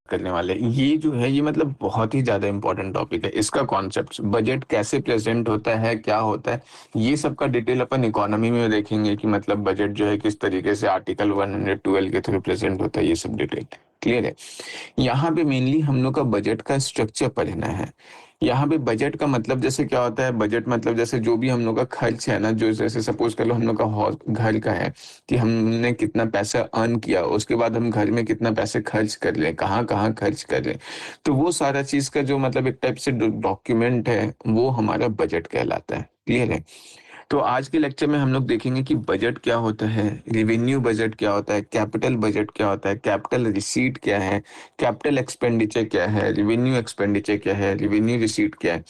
करने वाले हैं। ये जो है ये मतलब बहुत ही ज्यादा इंपॉर्टेंट टॉपिक है। इसका कॉन्सेप्ट, बजट कैसे प्रेजेंट होता है, क्या होता है, ये सब का डिटेल अपन इकोनॉमी में देखेंगे कि मतलब बजट जो है किस तरीके से आर्टिकल 112 के थ्रू प्रेजेंट होता है, ये सब डिटेल क्लियर है। यहाँ पे मेनली हम लोग का बजट का स्ट्रक्चर पढ़ना है। यहाँ पे बजट का मतलब जैसे क्या होता है, बजट मतलब जैसे जो भी हम लोग का खर्च है ना, जो जैसे सपोज कर लो हम लोग का घर का है कि हमने कितना पैसा अर्न किया, उसके बाद हम घर में कितना पैसे खर्च कर लें, कहाँ कहाँ खर्च कर लें, तो वो सारा चीज का जो मतलब एक टाइप से डॉक्यूमेंट है वो हमारा बजट कहलाता है। क्लियर है। तो आज के लेक्चर में हम लोग देखेंगे कि बजट क्या होता है, रेवेन्यू बजट क्या होता है, कैपिटल बजट क्या होता है, कैपिटल रिसीट क्या है, कैपिटल एक्सपेंडिचर क्या है, रेवेन्यू एक्सपेंडिचर क्या है, रेवेन्यू रिसीट क्या है,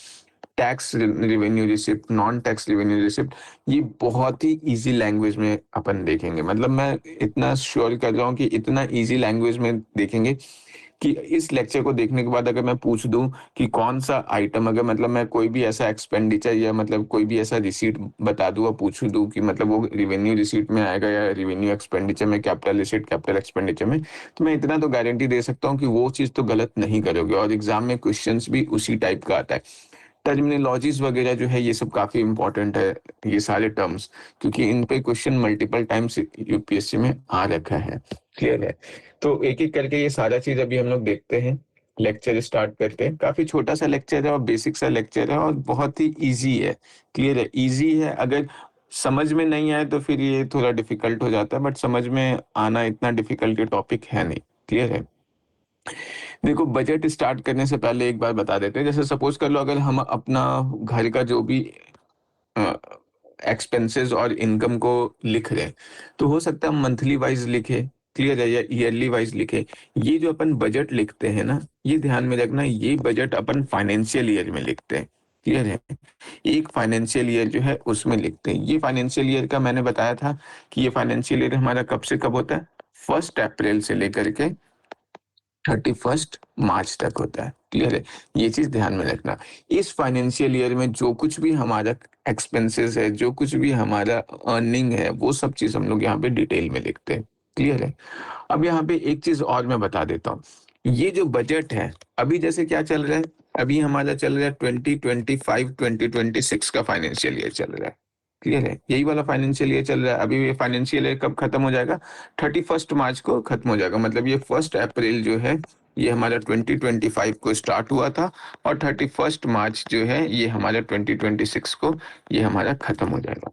tax revenue receipt, non tax revenue receipt. ये बहुत ही इजी लैंग्वेज में अपन देखेंगे, मतलब मैं इतना श्योर कर रहा हूँ कि इतना इजी लैंग्वेज में देखेंगे कि इस लेक्चर को देखने के बाद अगर मैं पूछ दूं कि कौन सा आइटम, अगर मतलब मैं कोई भी ऐसा एक्सपेंडिचर या मतलब कोई भी ऐसा रिसीट बता दूं और पूछ दूं कि मतलब वो रेवेन्यू रिसीट में आएगा या रेवेन्यू एक्सपेंडिचर में, कैपिटल रिसीट कैपिटल एक्सपेंडिचर में, तो मैं इतना तो गारंटी दे सकता हूँ कि वो चीज तो गलत नहीं करोगे और एग्जाम में क्वेश्चंस भी उसी टाइप का आता है। टर्मिनोलॉजीज वगैरह जो है ये सब काफी इंपॉर्टेंट है, ये सारे टर्म्स, क्योंकि इन पे क्वेश्चन मल्टीपल टाइम्स यूपीएससी में आ रखा है। क्लियर है। तो एक एक करके ये सारा चीज अभी हम लोग देखते हैं। लेक्चर स्टार्ट करते हैं। काफी छोटा सा लेक्चर है और बेसिक सा लेक्चर है और बहुत ही इजी है। क्लियर है, इजी है। अगर समझ में नहीं आए तो फिर ये थोड़ा डिफिकल्ट हो जाता है, बट समझ में आना इतना डिफिकल्ट टॉपिक है नहीं। क्लियर है। देखो, बजट स्टार्ट करने से पहले एक बार बता देते हैं। जैसे सपोज कर लो अगर हम अपना घर का जो भी एक्सपेंसेस और इनकम को लिख रहे हैं, तो हो सकता है हम मंथली वाइज लिखे, क्लियर है, या ईयरली वाइज लिखे। ये जो अपन बजट लिखते हैं ना, ये ध्यान में रखना, ये बजट अपन फाइनेंशियल ईयर में लिखते हैं। क्लियर है। एक फाइनेंशियल ईयर जो है उसमें लिखते हैं। ये फाइनेंशियल ईयर का मैंने बताया था कि ये फाइनेंशियल ईयर हमारा कब से कब होता है, 1 अप्रैल से लेकर के 31 मार्च तक होता है। क्लियर है। ये चीज ध्यान में रखना। इस फाइनेंशियल ईयर में जो कुछ भी हमारा एक्सपेंसेस है, जो कुछ भी हमारा अर्निंग है, वो सब चीज हम लोग यहाँ पे डिटेल में लिखते हैं। क्लियर है। अब यहाँ पे एक चीज और मैं बता देता हूँ। ये जो बजट है, अभी जैसे क्या चल रहा है, अभी हमारा चल रहा है 2025-2026 का फाइनेंशियल ईयर चल रहा है। क्लियर है। यही वाला फाइनेंशियल ईयर चल रहा है। अभी ये फाइनेंशियल ईयर कब खत्म हो जाएगा, 31 मार्च को खत्म हो जाएगा। मतलब ये 1 अप्रैल जो है ये हमारा 2025 को स्टार्ट हुआ था और 31 मार्च जो है ये हमारा 2026 को ये हमारा खत्म हो जाएगा।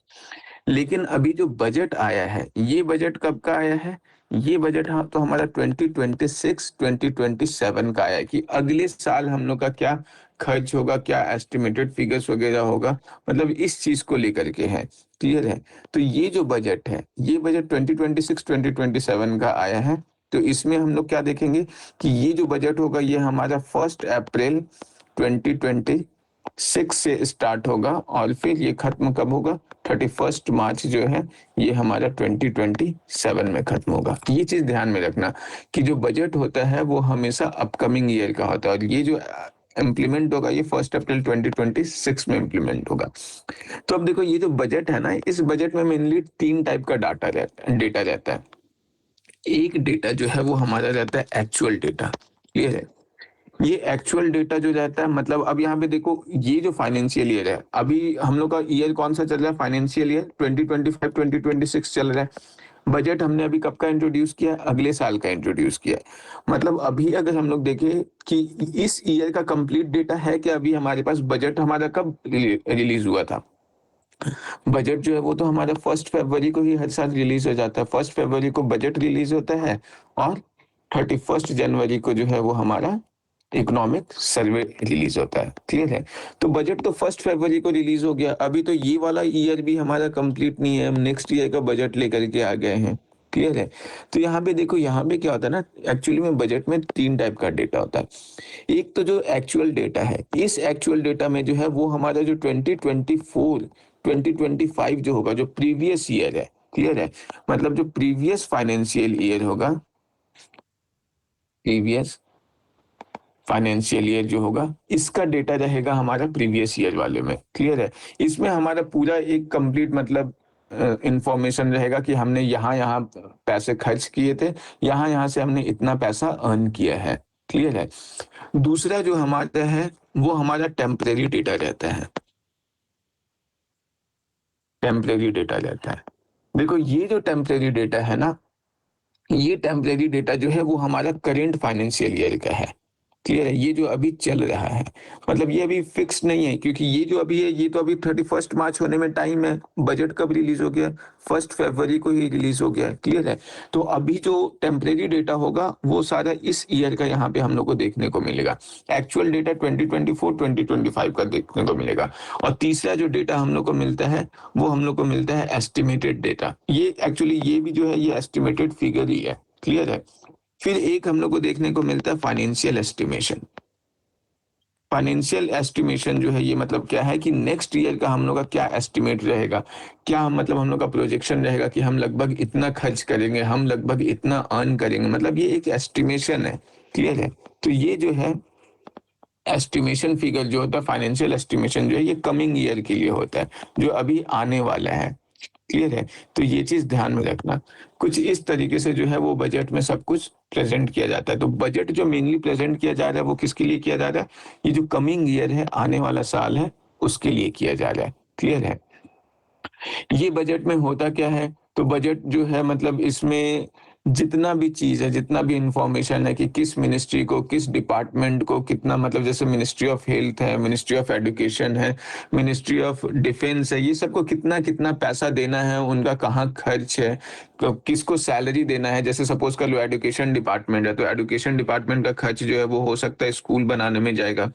लेकिन अभी जो बजट आया है, ये बजट कब का आया है, ये बजट हाँ तो हमारा 2026-2027 का आया है कि अगले साल हम लोग का क्या खर्च होगा, क्या एस्टिमेटेड फिगर्स वगैरह होगा, मतलब इस चीज को लेकर के है। क्लियर है। तो ये जो बजट है, ये बजट 2026-2027 का आया है। तो इसमें हम लोग क्या देखेंगे कि ये जो बजट होगा ये हमारा 1 अप्रैल 2026 से स्टार्ट होगा और फिर ये खत्म कब होगा, 31 मार्च जो है ये हमारा 2027 में खत्म होगा। ये चीज ध्यान में रखना कि जो बजट होता है वो हमेशा अपकमिंग ईयर का होता है और ये जो इम्प्लीमेंट होगा ये 1 अप्रैल 2026 में इम्प्लीमेंट होगा। तो अब देखो, ये जो बजट है ना, इस बजट में मेनली 3 टाइप का डेटा रहता है। एक डेटा जो है वो हमारा रहता है एक्चुअल डेटा। क्लियर है। ये एक्चुअल डेटा जो रहता है, मतलब अब यहाँ पे देखो, ये जो फाइनेंशियल ईयर है, अभी हम लोग का ईयर कौन सा चल रहा है, फाइनेंशियल ईयर 2025-2026 चल रहा है। बजट हमने अभी कब का इंट्रोड्यूस किया है, अगले साल का इंट्रोड्यूस किया है। मतलब अभी अगर हम लोग देखें कि इस ईयर का कंप्लीट डेटा है कि अभी हमारे पास बजट हमारा कब रिलीज हुआ था। बजट जो है वो तो हमारा 1 फरवरी को ही हर साल रिलीज हो जाता है। 1 फरवरी को बजट रिलीज होता है और 31 जनवरी को जो है वो हमारा इकोनॉमिक सर्वे रिलीज होता है। क्लियर है। तो बजट तो 1 फरवरी को रिलीज हो गया, अभी तो ये वाला ईयर भी हमारा कंप्लीट नहीं है, हम नेक्स्ट ईयर का बजट लेकर के आ गए हैं। क्लियर है। तो यहाँ पे देखो, यहाँ पे क्या होता है ना, एक्चुअली में बजट में 3 टाइप का डेटा होता है। एक तो जो एक्चुअल डेटा है, इस एक्चुअल डेटा में जो है वो हमारा जो 2024 2025 जो होगा, जो प्रीवियस ईयर है। क्लियर है। मतलब जो प्रीवियस फाइनेंशियल ईयर होगा, प्रीवियस फाइनेंशियल ईयर जो होगा, इसका डेटा रहेगा हमारा प्रीवियस ईयर वाले में। क्लियर है। इसमें हमारा पूरा एक कंप्लीट मतलब इंफॉर्मेशन रहेगा कि हमने यहाँ यहाँ पैसे खर्च किए थे, यहाँ यहाँ से हमने इतना पैसा अर्न किया है। क्लियर है? दूसरा जो हमारा है, वो हमारा टेम्परेरी डेटा रहता है। टेम्परेरी डेटा रहता है। देखो ये जो टेम्परेरी डेटा है ना, ये टेम्परेरी डेटा जो है वो हमारा करंट फाइनेंशियल ईयर का है। क्लियर है? ये जो अभी चल रहा है, मतलब ये अभी फिक्स नहीं है, क्योंकि ये जो अभी है ये तो अभी 31 मार्च होने में टाइम है। बजट कब रिलीज हो गया? 1 फरवरी को ही रिलीज हो गया। क्लियर है? तो अभी जो टेम्परेरी डेटा होगा वो सारा इस ईयर का यहाँ पे हम लोग को देखने को मिलेगा। एक्चुअल डेटा 2024-2025 का देखने को मिलेगा। और तीसरा जो डेटा हम लोग को मिलता है, वो हम लोग को मिलता है एस्टिमेटेड डेटा। ये एक्चुअली ये भी जो है ये एस्टिमेटेड फिगर ही है। क्लियर है? फिर एक हम लोग को देखने को मिलता है फाइनेंशियल एस्टिमेशन। फाइनेंशियल एस्टिमेशन जो है ये मतलब क्या है कि नेक्स्ट ईयर का हम लोग का क्या एस्टिमेट रहेगा, क्या मतलब हम लोग का प्रोजेक्शन रहेगा कि हम लगभग इतना खर्च करेंगे, हम लगभग इतना अर्न करेंगे, मतलब ये एक एस्टिमेशन है। क्लियर है? तो ये जो है एस्टिमेशन फिगर जो होता है, फाइनेंशियल एस्टिमेशन जो है ये कमिंग ईयर के लिए होता है, जो अभी आने वाला है। क्लियर है? तो ये चीज ध्यान में रखना। कुछ इस तरीके से जो है वो बजट में सब कुछ प्रेजेंट किया जाता है। तो बजट जो मेनली प्रेजेंट किया जा रहा है वो किसके लिए किया जा रहा है? ये जो कमिंग ईयर है, आने वाला साल है, उसके लिए किया जा रहा है। क्लियर है? ये बजट में होता क्या है? तो बजट जो है मतलब इसमें जितना भी चीज है, जितना भी इंफॉर्मेशन है कि किस मिनिस्ट्री को, किस डिपार्टमेंट को कितना, मतलब जैसे मिनिस्ट्री ऑफ हेल्थ है, मिनिस्ट्री ऑफ एजुकेशन है, मिनिस्ट्री ऑफ डिफेंस है, ये सबको कितना कितना पैसा देना है, उनका कहाँ खर्च है, तो किसको सैलरी देना है। जैसे सपोज कर लो एजुकेशन डिपार्टमेंट है, तो एजुकेशन डिपार्टमेंट का खर्च जो है वो हो सकता है स्कूल बनाने में जाएगा,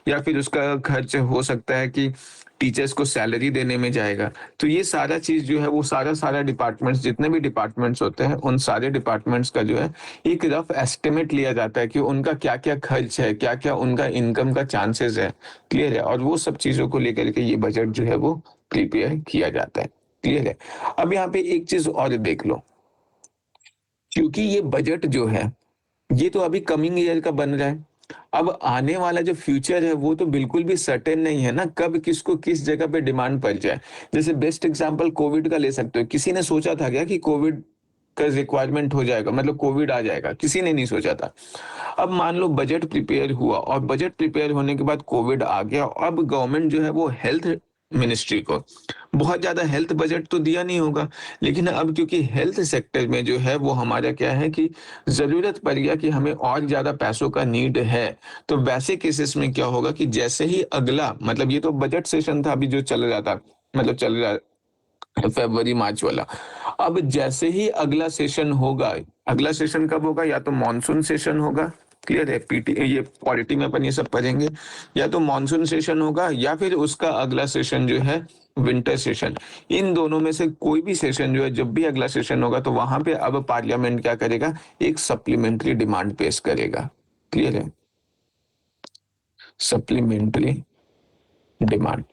या फिर उसका खर्च हो सकता है कि टीचर्स को सैलरी देने में जाएगा। तो ये सारा चीज जो है वो सारा सारा डिपार्टमेंट्स, जितने भी डिपार्टमेंट्स होते हैं, उन सारे डिपार्टमेंट्स का जो है एक रफ एस्टिमेट लिया जाता है कि उनका क्या क्या खर्च है, क्या क्या उनका इनकम का चांसेस है। क्लियर है? और वो सब चीजों को लेकर के ये बजट जो है वो प्रिपेयर किया जाता है। क्लियर है? अब यहाँ पे एक चीज और देख लो, क्योंकि ये बजट जो है ये तो अभी कमिंग ईयर का बन रहा है। अब आने वाला जो फ्यूचर है वो तो बिल्कुल भी सर्टेन नहीं है ना, कब किसको किस जगह पे डिमांड पड़ जाए। जैसे बेस्ट एग्जांपल कोविड का ले सकते हो। किसी ने सोचा था क्या कि कोविड का रिक्वायरमेंट हो जाएगा, मतलब कोविड आ जाएगा? किसी ने नहीं सोचा था। अब मान लो बजट प्रिपेयर हुआ, और बजट प्रिपेयर होने के बाद कोविड आ गया। अब गवर्नमेंट जो है वो हेल्थ मिनिस्ट्री को बहुत ज्यादा हेल्थ बजट तो दिया नहीं होगा, लेकिन अब क्योंकि हेल्थ सेक्टर में जो है वो हमारा क्या है कि जरूरत पड़ गया कि हमें और ज्यादा पैसों का नीड है। तो वैसे केसेस में क्या होगा कि जैसे ही अगला, मतलब ये तो बजट सेशन था अभी जो चल रहा था, मतलब चल रहा फरवरी मार्च वाला। अब जैसे ही अगला सेशन होगा, अगला सेशन कब होगा? या तो मॉनसून सेशन होगा। क्लियर है? पीटी ये पॉलिटी में अपन ये सब पढ़ेंगे। या तो मॉनसून सेशन होगा, या फिर उसका अगला सेशन जो है विंटर सेशन। इन दोनों में से कोई भी सेशन जो है, जब भी अगला सेशन होगा, तो वहां पे अब पार्लियामेंट क्या करेगा? एक सप्लीमेंट्री डिमांड पेश करेगा। क्लियर है? सप्लीमेंट्री डिमांड,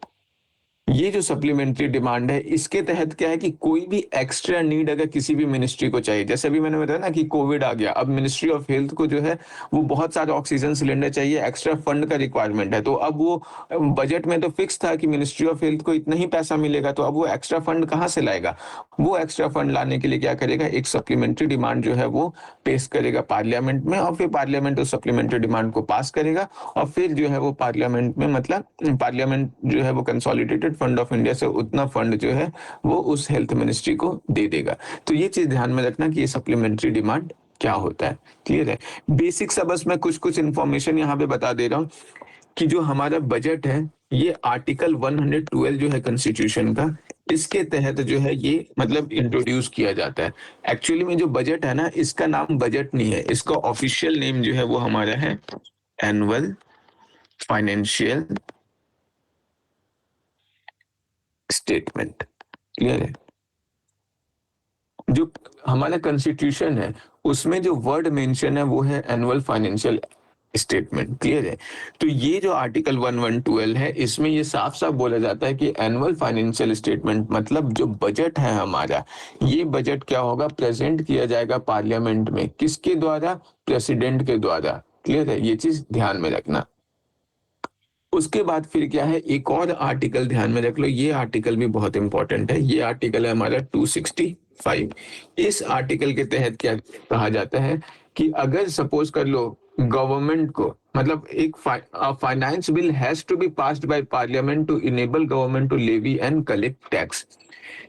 ये जो सप्लीमेंट्री डिमांड है, इसके तहत क्या है कि कोई भी एक्स्ट्रा नीड अगर किसी भी मिनिस्ट्री को चाहिए, जैसे अभी मैंने बताया ना कि कोविड आ गया, अब मिनिस्ट्री ऑफ हेल्थ को जो है वो बहुत सारे ऑक्सीजन सिलेंडर चाहिए, एक्स्ट्रा फंड का रिक्वायरमेंट है। तो अब वो बजट में तो फिक्स था कि मिनिस्ट्री ऑफ हेल्थ को इतना ही पैसा मिलेगा, तो अब वो एक्स्ट्रा फंड कहाँ से लाएगा? वो एक्स्ट्रा फंड लाने के लिए क्या करेगा? एक सप्लीमेंट्री डिमांड जो है वो पेश करेगा पार्लियामेंट में, और फिर पार्लियामेंट उस सप्लीमेंट्री डिमांड को पास करेगा। और फिर जो है वो पार्लियामेंट में, मतलब पार्लियामेंट जो है वो कंसोलिडेटेड फंड ऑफ इंडिया से उतना फंड जो है वो उस हेल्थ मिनिस्ट्री को दे देगा। तो ये चीज ध्यान में रखना कि ये सप्लीमेंट्री डिमांड क्या होता है। क्लियर है? बेसिक सा बस मैं कुछ कुछ इंफॉर्मेशन यहाँ पे बता दे रहा हूँ कि जो हमारा बजट है, ये आर्टिकल 112 जो है कॉन्स्टिट्यूशन का, इसके तहत जो है ये मतलब इंट्रोड्यूस किया जाता है। एक्चुअली में जो बजट है ना, इसका नाम बजट नहीं है, इसका ऑफिशियल नेम जो है वो हमारा है एनुअल फाइनेंशियल स्टेटमेंट। क्लियर है? जो हमारा कॉन्स्टिट्यूशन है उसमें जो वर्ड मेंशन है वो है एनुअल फाइनेंशियल स्टेटमेंट। क्लियर है? तो ये जो आर्टिकल 1112 है, इसमें ये साफ साफ बोला जाता है कि एनुअल फाइनेंशियल स्टेटमेंट मतलब जो बजट है हमारा, ये बजट क्या होगा? प्रेजेंट किया जाएगा पार्लियामेंट में। किसके द्वारा? प्रेसिडेंट के द्वारा। क्लियर है? ये चीज ध्यान में रखना। उसके बाद फिर क्या है, एक और आर्टिकल ध्यान में रख लो, ये आर्टिकल भी बहुत इंपॉर्टेंट है। ये आर्टिकल है हमारा 265। इस आर्टिकल के तहत क्या कहा जाता है कि अगर सपोज कर लो गवर्नमेंट को, मतलब एक finance bill has to be passed by parliament to enable government to levy and collect tax.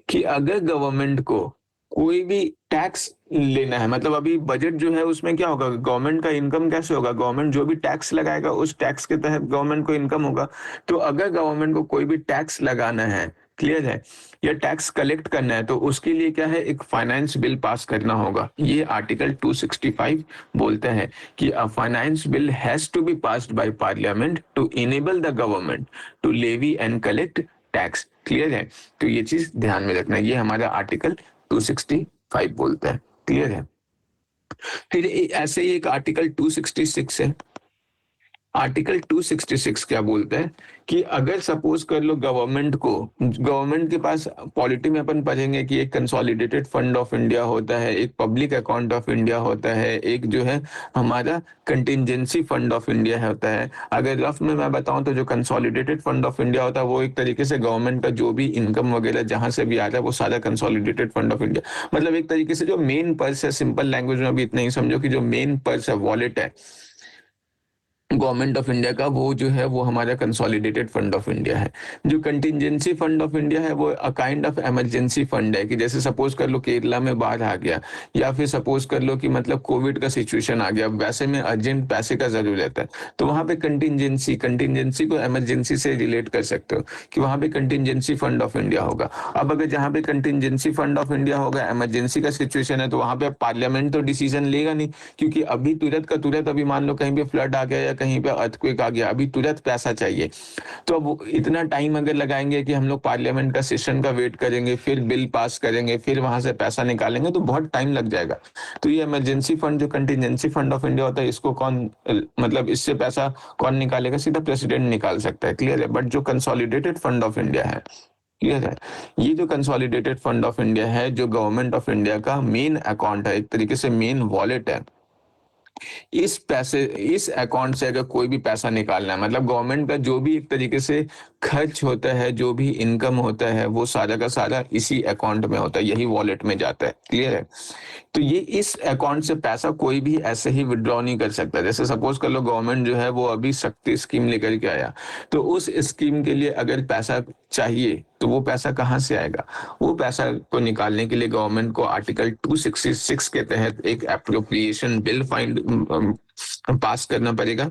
कि अगर गवर्नमेंट को कोई भी टैक्स लेना है, मतलब अभी बजट जो है उसमें क्या होगा, गवर्नमेंट का इनकम कैसे होगा, गवर्नमेंट जो भी टैक्स लगाएगा उस टैक्स के तहत गवर्नमेंट को इनकम होगा। तो अगर गवर्नमेंट को कोई भी टैक्स लगाना है, क्लियर है, या टैक्स कलेक्ट करना है, तो उसके लिए क्या है, एक फाइनेंस बिल पास करना होगा। ये आर्टिकल 265 बोलता है कि a finance bill has to be passed by parliament to enable the government to levy and collect tax. Clear है, तो ये चीज ध्यान में रखना, ये हमारा आर्टिकल 265 बोलता है। क्लियर है। फिर ऐसे ही एक आर्टिकल 266 है। आर्टिकल 266 क्या बोलता है कि अगर सपोज कर लो गवर्नमेंट के पास, पॉलिटी में अपन पढ़ेंगे कि एक कंसोलिडेटेड फंड ऑफ इंडिया होता है, एक पब्लिक अकाउंट ऑफ इंडिया होता है, एक जो है हमारा कंटिजेंसी फंड ऑफ इंडिया होता है। अगर रफ में मैं बताऊं तो जो कंसोलिडेटेड फंड ऑफ इंडिया होता है वो एक तरीके से गवर्नमेंट का जो भी इनकम वगैरह जहां से भी आता है वो सारा कंसोलिडेटेड फंड ऑफ इंडिया, मतलब एक तरीके से जो मेन पर्स है, सिंपल लैंग्वेज में भी इतना ही समझो कि जो मेन पर्स है, वॉलेट है गवर्नमेंट ऑफ इंडिया का, वो जो है वो हमारा कंसोलिडेटेड फंड ऑफ इंडिया है। जो कंटिजेंसी फंड ऑफ इंडिया है वो a kind of emergency fund है, कि जैसे सपोज कर लो केरला में बाढ़ आ गया, या फिर सपोज कर लो कि मतलब कोविड का सिचुएशन आ गया, वैसे में अर्जेंट पैसे का जरूरत है, तो वहां पे कंटिजेंसी को इमरजेंसी से रिलेट कर सकते हो कि वहां पे कंटिजेंसी फंड ऑफ इंडिया होगा। अब अगर जहां पे कंटिजेंसी फंड ऑफ इंडिया होगा, इमरजेंसी का सिचुएशन है, तो वहां पे पार्लियामेंट तो डिसीजन लेगा नहीं, क्योंकि अभी तुरंत का तुरंत, अभी मान लो कहीं पे फ्लड आ गया या कहीं पे अर्थक्वेक आ गया, अभी तुरंत पैसा चाहिए। तो अब इतना टाइम अगर लगाएंगे कि हम लोग पार्लियामेंट का सेशन का वेट करेंगे, फिर बिल पास करेंगे, फिर वहां से पैसा निकालेंगे, तो बहुत टाइम लग जाएगा। तो ये इमरजेंसी फंड, जो कंटिजेंसी फंड ऑफ इंडिया होता है, इसको कौन, मतलब इससे पैसा कौन निकालेगा, सीधा प्रेसिडेंट निकाल सकता है। क्लियर है। बट जो कंसोलिडेटेड फंड ऑफ इंडिया है, क्लियर है, ये जो कंसोलिडेटेड फंड ऑफ इंडिया है, जो गवर्नमेंट ऑफ इंडिया का मेन अकाउंट है, एक तरीके से मेन वॉलेट है, इस अकाउंट से अगर कोई भी पैसा निकालना है, मतलब गवर्नमेंट का जो भी एक तरीके से खर्च होता है, जो भी इनकम होता है, वो सारा का सारा इसी अकाउंट में होता है, यही वॉलेट में जाता है। क्लियर है। तो ये इस अकाउंट से पैसा कोई भी ऐसे ही विड्रॉ नहीं कर सकता। जैसे सपोज कर लो गवर्नमेंट जो है वो अभी शक्ति स्कीम लेकर के आया, तो उस स्कीम के लिए अगर पैसा चाहिए तो वो पैसा कहाँ से आएगा, वो पैसा को निकालने के लिए गवर्नमेंट को आर्टिकल 266 के तहत एक एप्रोप्रिएशन बिल फाइंड पास करना पड़ेगा।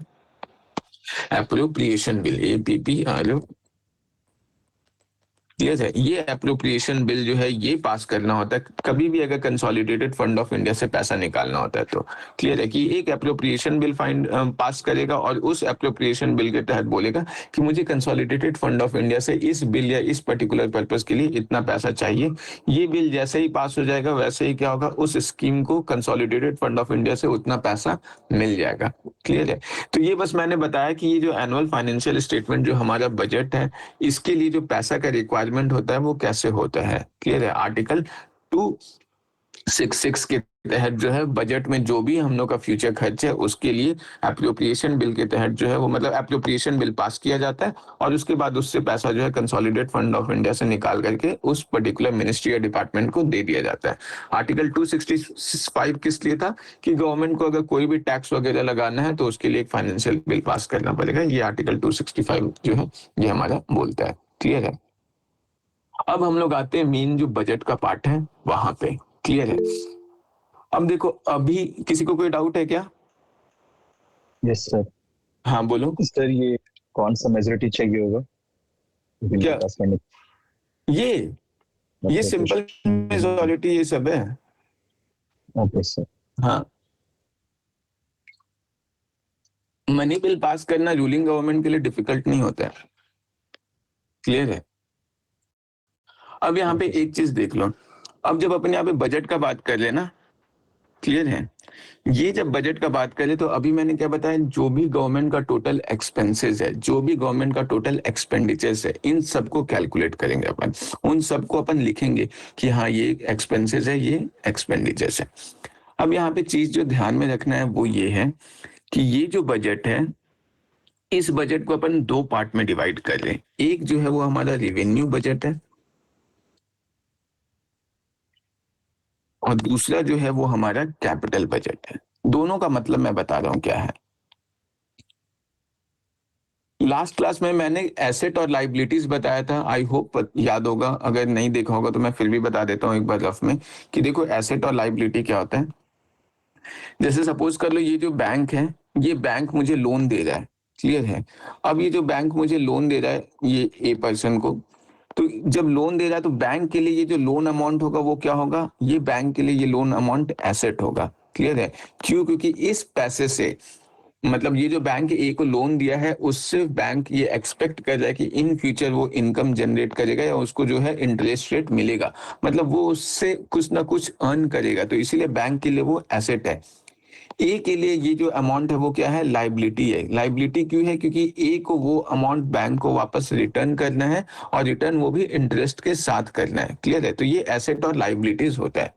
एप्रोप्रिएशन बिल, APPR, क्लियर है। ये एप्रोप्रिएशन बिल जो है ये पास करना होता है कभी भी अगर कंसोलिडेटेड फंड ऑफ इंडिया से पैसा निकालना होता है तो। क्लियर है कि एक एप्रोप्रिएशन बिल फाइंड पास करेगा और उस एप्रोप्रिएशन बिल के तहत बोलेगा कि मुझे कंसोलिडेटेड फंड ऑफ इंडिया से इस बिल या इस पर्टिकुलर पर्पस के लिए इतना पैसा चाहिए। ये बिल जैसे ही पास हो जाएगा वैसे ही क्या होगा, उस स्कीम को कंसोलिडेटेड फंड ऑफ इंडिया से उतना पैसा मिल जाएगा। क्लियर है। तो ये बस मैंने बताया कि ये जो एनुअल फाइनेंशियल स्टेटमेंट जो हमारा बजट है, इसके लिए जो पैसा का रिक्वायरमेंट होता है वो कैसे होता है। क्लियर है। आर्टिकल 266 के तहत जो है बजट में जो भी हम लोग का फ्यूचर खर्च है उसके लिए एप्रोप्रिएशन बिल के तहत जो है वो, मतलब एप्रोप्रिएशन बिल पास किया जाता है और उसके बाद उससे पैसा जो है कंसोलिडेटेड फंड ऑफ इंडिया से निकाल करके उस पर्टिकुलर मिनिस्ट्री या डिपार्टमेंट को दे दिया जाता है। आर्टिकल 265 किस लिए था, कि गवर्नमेंट को अगर कोई भी टैक्स वगैरह लगाना है तो उसके लिए एक फाइनेंशियल बिल पास करना पड़ेगा। ये आर्टिकल 265 जो है ये हमारा बोलता है। क्लियर है। अब हम लोग आते हैं मेन जो बजट का पार्ट है वहां पे। क्लियर है। अब देखो, अभी किसी को कोई डाउट है क्या? Yes sir. हाँ बोलो। सर ये कौन सा मेजोरिटी चाहिए होगा बिल को क्या? पास करने ये ये मतलब कुछ? सिंपल मेजॉरिटी ये सब है। Okay sir. हाँ, मनी बिल पास करना रूलिंग गवर्नमेंट के लिए डिफिकल्ट नहीं होता है। क्लियर है। अब यहाँ पे ओके सर। एक चीज देख लो, अब जब अपन यहाँ पे बजट का बात कर लेना, क्लियर है, ये जब बजट का बात करें तो अभी मैंने क्या बताया, जो भी गवर्नमेंट का टोटल एक्सपेंसेस है, जो भी गवर्नमेंट का टोटल एक्सपेंडिचर्स है, इन सबको कैलकुलेट करेंगे अपन, उन सबको अपन लिखेंगे कि हाँ ये एक्सपेंसेस है, ये एक्सपेंडिचर्स है। अब यहाँ पे चीज जो ध्यान में रखना है वो ये है कि ये जो बजट है, इस बजट को अपन दो पार्ट में डिवाइड कर लें। एक जो है वो हमारा रेवेन्यू बजट है और दूसरा जो है वो हमारा कैपिटल बजट है। दोनों का मतलब मैं बता रहा हूं क्या है। लास्ट क्लास में मैंने एसेट और लाइबिलिटीज बताया था, आई होप याद होगा, अगर नहीं देखा होगा तो मैं फिर भी बता देता हूँ एक बार रफ में कि देखो एसेट और लाइबिलिटी क्या होता है। जैसे सपोज कर लो ये जो बैंक है, ये बैंक मुझे लोन दे रहा है, क्लियर है। अब ये जो बैंक मुझे लोन दे रहा है ये ए पर्सन को, तो जब लोन दे रहा है तो बैंक के लिए ये जो लोन अमाउंट होगा वो क्या होगा, ये बैंक के लिए ये लोन अमाउंट एसेट होगा, क्लियर है। क्यों? क्योंकि इस पैसे से मतलब ये जो बैंक ए को लोन दिया है उससे बैंक ये एक्सपेक्ट कर रहा है कि इन फ्यूचर वो इनकम जनरेट करेगा या उसको जो है इंटरेस्ट रेट मिलेगा, मतलब वो उससे कुछ ना कुछ अर्न करेगा, तो इसीलिए बैंक के लिए वो एसेट है। ए के लिए ये जो अमाउंट है वो क्या है, लाइबिलिटी है। लाइबिलिटी क्यों है? क्योंकि ए को वो अमाउंट बैंक को वापस रिटर्न करना है और रिटर्न वो भी इंटरेस्ट के साथ करना है, क्लियर है। तो ये एसेट और लाइबिलिटीज होता है।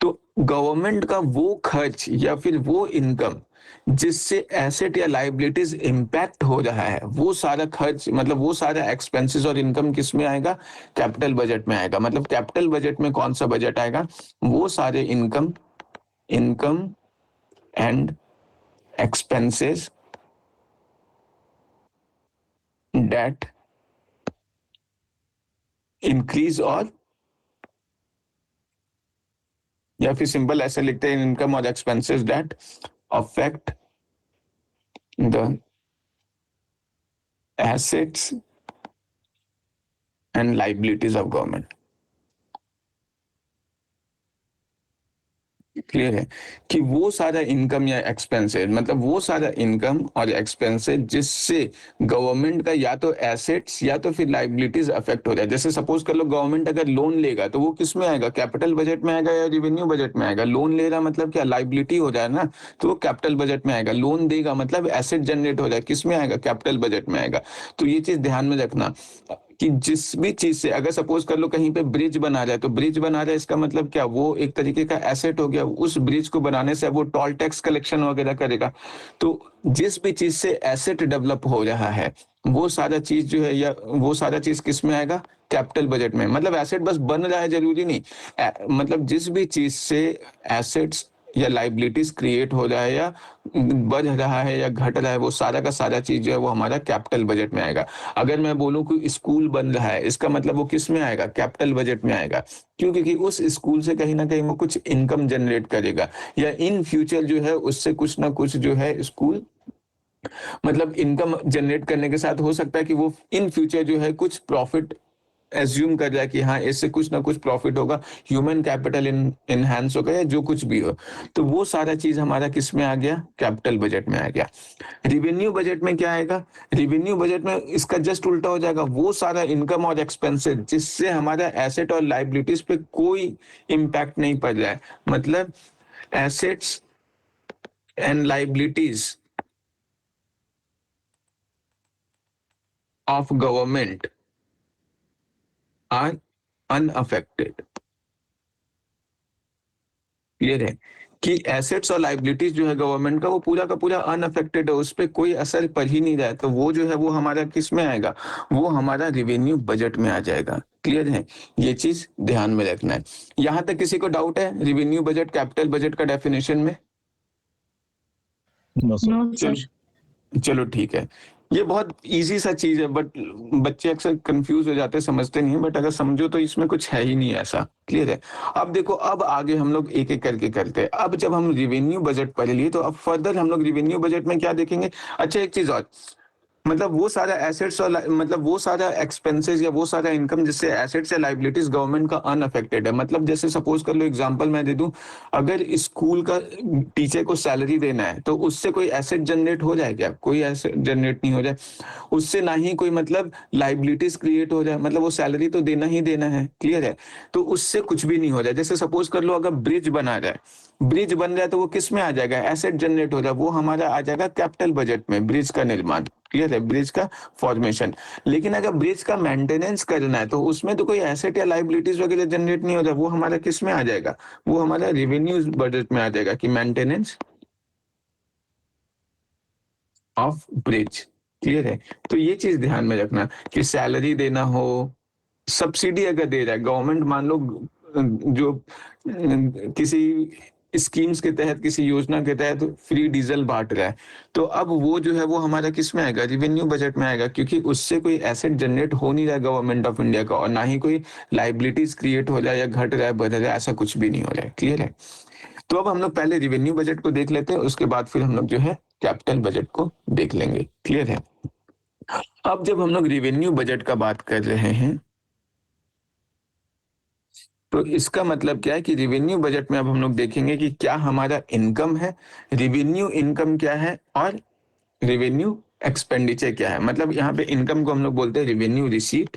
तो गवर्नमेंट का वो खर्च या फिर वो इनकम जिससे एसेट या लाइबिलिटीज इंपैक्ट हो रहा है, वो सारा खर्च मतलब वो सारा एक्सपेंसेस और इनकम किस में आएगा, कैपिटल बजट में आएगा। मतलब कैपिटल बजट में कौन सा बजट आएगा, वो सारे income income and expenses that increase और या फिर सिंपल ऐसे लिखते हैं इनकम और expenses that affect the assets and liabilities of government. Clear है कि वो सारा इनकम या एक्सपेंसेस मतलब वो सारा इनकम और एक्सपेंसेस जिससे गवर्नमेंट का या तो एसेट्स या तो फिर लाइबिलिटीज अफेक्ट हो जाए। जैसे सपोज कर लो गवर्नमेंट अगर लोन लेगा तो वो किस में आएगा, कैपिटल बजट में आएगा या रेवेन्यू बजट में आएगा। लोन ले रहा मतलब क्या, लाइबिलिटी हो जाए ना, तो वो कैपिटल बजट में आएगा। लोन देगा मतलब एसेट जनरेट हो जाए, किस में आएगा, कैपिटल बजट में आएगा। तो ये चीज ध्यान में रखना कि जिस भी चीज से अगर सपोज कर लो कहीं पे ब्रिज बना रहा है तो ब्रिज बना रहा है इसका मतलब क्या, वो एक तरीके का एसेट हो गया। उस ब्रिज को बनाने से वो टोल टैक्स कलेक्शन वगैरह करेगा। तो जिस भी चीज से एसेट डेवलप हो रहा है वो सारा चीज जो है या वो सारा चीज किस में आएगा, कैपिटल बजट में। मतलब एसेट बस बन रहा है जरूरी नहीं, मतलब जिस भी चीज से एसेट्स या लाइबिलिटीज क्रिएट हो रहा है या बढ़ रहा है या घट रहा है वो सारा का सारा चीज जो है वो हमारा कैपिटल बजट में आएगा। अगर मैं बोलूं कि स्कूल बन रहा है इसका मतलब वो किस में आएगा, कैपिटल बजट में आएगा। क्यों? क्योंकि उस स्कूल से कहीं ना कहीं वो कुछ इनकम जनरेट करेगा या इन फ्यूचर जो है उससे कुछ ना कुछ जो है स्कूल मतलब इनकम जनरेट करने के साथ हो सकता है कि वो इन फ्यूचर जो है कुछ प्रॉफिट एज्यूम कर रहा है कि हाँ इससे कुछ ना कुछ प्रॉफिट होगा, ह्यूमन कैपिटल इनहांस होगा या जो कुछ भी हो। तो वो सारा चीज हमारा किस में आ गया, कैपिटल बजट में आ गया। रिवेन्यू बजट में क्या आएगा, रिवेन्यू बजट में इसका जस्ट उल्टा हो जाएगा, वो सारा इनकम और एक्सपेंसेस जिससे हमारा एसेट और लाइबिलिटीज पे कोई इंपैक्ट नहीं पड़ रहा है। मतलब assets and liabilities of government are unaffected. Clear है कि एसेट्स और लाइबिलिटीज जो है गवर्नमेंट का वो पूरा का पूरा अनअफेक्टेड है, उस पर कोई असर पड़ ही नहीं रहा है। तो वो जो है वो हमारा किस में आएगा, वो हमारा रेवेन्यू बजट में आ जाएगा। क्लियर है, ये चीज ध्यान में रखना है। यहां तक किसी को डाउट है रेवेन्यू बजट कैपिटल बजट का डेफिनेशन में? No sir. नो चलो सर। चलो ठीक है। ये बहुत इजी सा चीज है बट बच्चे अक्सर कंफ्यूज हो जाते हैं, समझते नहीं है, बट अगर समझो तो इसमें कुछ है ही नहीं ऐसा। क्लियर है। अब देखो अब आगे हम लोग एक एक करके करते हैं। अब जब हम रिवेन्यू बजट पढ़ लिए तो अब फर्दर हम लोग रिवेन्यू बजट में क्या देखेंगे। अच्छा एक चीज और, मतलब वो सारा एसेट्स और मतलब वो सारा एक्सपेंसेस या वो सारा इनकम जिससे एसेट्स या लाइबिलिटीज गवर्नमेंट का अनअफेक्टेड है। मतलब जैसे सपोज कर लो एग्जांपल मैं दे दूं, अगर स्कूल का टीचर को सैलरी देना है तो उससे कोई एसेट जनरेट हो जाए क्या, कोई एसेट जनरेट नहीं हो जाए। उससे ना ही कोई मतलब लाइबिलिटीज क्रिएट हो जाए, मतलब वो सैलरी तो देना ही देना है। क्लियर है, तो उससे कुछ भी नहीं हो जाए। जैसे सपोज कर लो अगर ब्रिज बना जाए, ब्रिज बन जाए तो वो किस में आ जाएगा, एसेट जनरेट हो जाए, वो हमारा आ जाएगा कैपिटल बजट में, ब्रिज का निर्माण। क्लियर है, ब्रिज का फॉर्मेशन। लेकिन अगर ब्रिज का मेंटेनेंस करना है तो उसमें तो कोई एसेट या लाइबिलिटीज वगैरह जनरेट नहीं हो जाए, वो हमारा किस में आ जाएगा, वो हमारा रेवेन्यू बजट में आ जाएगा कि मेंटेनेंस ऑफ ब्रिज। क्लियर है, तो ये चीज ध्यान में रखना कि सैलरी देना हो, सब्सिडी अगर दे रहा है गवर्नमेंट, मान लो जो किसी स्कीम्स के तहत, किसी योजना के तहत फ्री डीजल बांट रहा है, तो अब वो जो है वो हमारा किस में आएगा? रिवेन्यू बजट में आएगा, क्योंकि उससे कोई एसेट जनरेट हो नहीं रहा है गवर्नमेंट ऑफ इंडिया का, और ना ही कोई लाइबिलिटीज क्रिएट हो रहा है या घट रहा है, बढ़ रहा है, ऐसा कुछ भी नहीं हो रहा है। क्लियर है? तो अब हम लोग पहले रिवेन्यू बजट को देख लेते हैं, उसके बाद फिर हम लोग जो है कैपिटल बजट को देख लेंगे। क्लियर है? अब जब हम लोग रिवेन्यू बजट का बात कर रहे हैं, तो इसका मतलब क्या है कि रिवेन्यू बजट में अब हम लोग देखेंगे कि क्या हमारा इनकम है, रिवेन्यू इनकम क्या है, और रिवेन्यू एक्सपेंडिचर क्या है। मतलब यहाँ पे इनकम को हम लोग बोलते हैं रिवेन्यू रिसीट,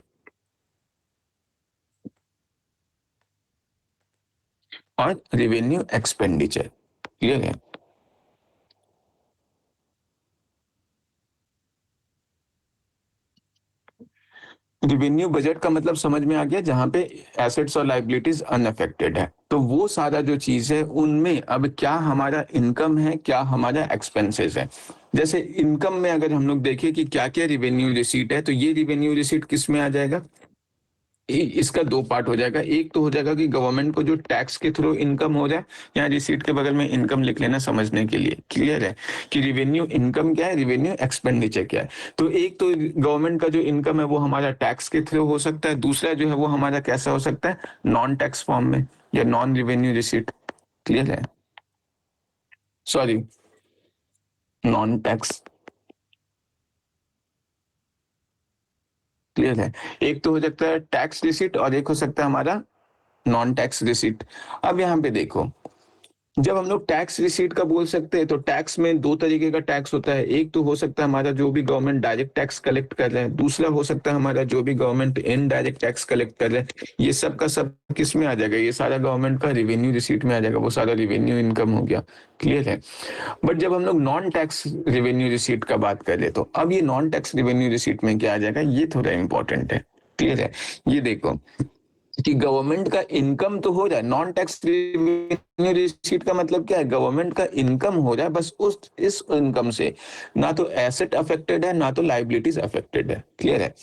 और रिवेन्यू एक्सपेंडिचर। क्लियर है? रिवेन्यू बजट का मतलब समझ में आ गया, जहां पे एसेट्स और लाइबिलिटीज अनअफेक्टेड है। तो वो सारा जो चीज है उनमें अब क्या हमारा इनकम है, क्या हमारा एक्सपेंसेस है। जैसे इनकम में अगर हम लोग देखें कि क्या क्या रिवेन्यू रिसीट है, तो ये रिवेन्यू रिसीट किस में आ जाएगा? इसका दो पार्ट हो जाएगा। एक तो हो जाएगा कि गवर्नमेंट को जो टैक्स के थ्रू इनकम हो जाए, यहाँ रिसीट के बगल में इनकम लिख लेना समझने के लिए। क्लियर है कि रिवेन्यू इनकम क्या है, रिवेन्यू एक्सपेंडिचर क्या है। तो एक तो गवर्नमेंट का जो इनकम है वो हमारा टैक्स के थ्रू हो सकता है, दूसरा जो है वो हमारा कैसा हो सकता है, नॉन टैक्स फॉर्म में, या नॉन रिवेन्यू रिसीट। क्लियर है? Sorry, non tax. क्लियर है? एक तो हो सकता है टैक्स रिसीट, और एक हो सकता है हमारा नॉन टैक्स रिसीट। अब यहाँ पे देखो, जब हम लोग टैक्स रिसीट का बोल सकते हैं, तो टैक्स में दो तरीके का टैक्स होता है। एक तो हो सकता है हमारा जो भी गवर्नमेंट डायरेक्ट टैक्स कलेक्ट कर रहे हैं, दूसरा हो सकता है हमारा जो भी गवर्नमेंट इनडायरेक्ट टैक्स कलेक्ट कर रहे हैं। ये सब का सब किस में आ जाएगा? ये सारा गवर्नमेंट का रिवेन्यू रिसीट में आ जाएगा, वो सारा रिवेन्यू इनकम हो गया। क्लियर है? बट जब हम लोग नॉन टैक्स रिवेन्यू रिसीट का बात कर ले, तो अब ये नॉन टैक्स रिवेन्यू रिसीट में क्या आ जाएगा, ये थोड़ा इंपॉर्टेंट है। क्लियर है? ये देखो कि गवर्नमेंट का इनकम तो हो रहा है, नॉन टैक्स रेवेन्यू रिसीट का मतलब क्या है, गवर्नमेंट का इनकम हो रहा है, बस उस इस इनकम से ना तो एसेट अफेक्टेड है, ना तो लाइबिलिटीज अफेक्टेड है। क्लियर है?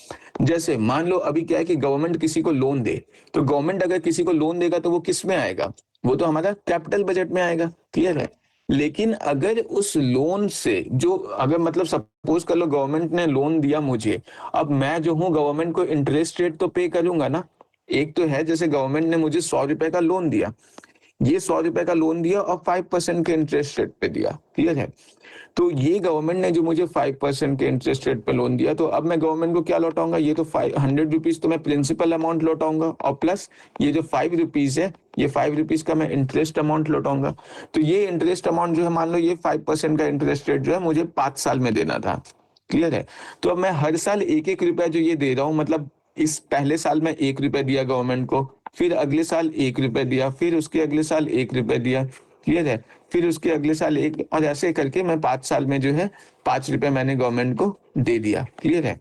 जैसे मान लो अभी क्या है कि गवर्नमेंट किसी को लोन दे, तो गवर्नमेंट अगर किसी को लोन देगा तो वो किस में आएगा? वो तो हमारा कैपिटल बजट में आएगा। क्लियर है? लेकिन अगर उस लोन से जो, अगर मतलब सपोज कर लो गवर्नमेंट ने लोन दिया मुझे, अब मैं जो हूँ गवर्नमेंट को इंटरेस्ट रेट तो पे करूंगा ना। एक तो है जैसे गवर्नमेंट ने मुझे 100 रुपए का लोन दिया, ये 100 रुपए का लोन दिया और 5% के इंटरेस्ट रेट पे दिया। क्लियर है? तो ये गवर्नमेंट ने जो मुझे 5% के इंटरेस्ट रेट पे लोन दिया, तो अब मैं गवर्नमेंट को क्या लौटाऊंगा? ये तो 500 रुपीज तो मैं प्रिंसिपल अमाउंट लौटाऊंगा, और प्लस ये जो 5 रुपीज है, ये 5 रुपीज का मैं इंटरेस्ट अमाउंट लौटाऊंगा। तो ये इंटरेस्ट अमाउंट जो है, मान लो ये 5% का इंटरेस्ट रेट जो है मुझे 5 साल में देना था। क्लियर है? तो अब मैं हर साल एक एक रुपया जो ये दे रहा हूँ, मतलब इस पहले साल में 1 रुपया दिया गवर्नमेंट को, फिर अगले साल 1 रुपया दिया, फिर उसके अगले साल 1 रुपया दिया। क्लियर है? फिर उसके अगले साल एक, और ऐसे करके मैं 5 साल में जो है 5 रुपया मैंने गवर्नमेंट को दे दिया। क्लियर है?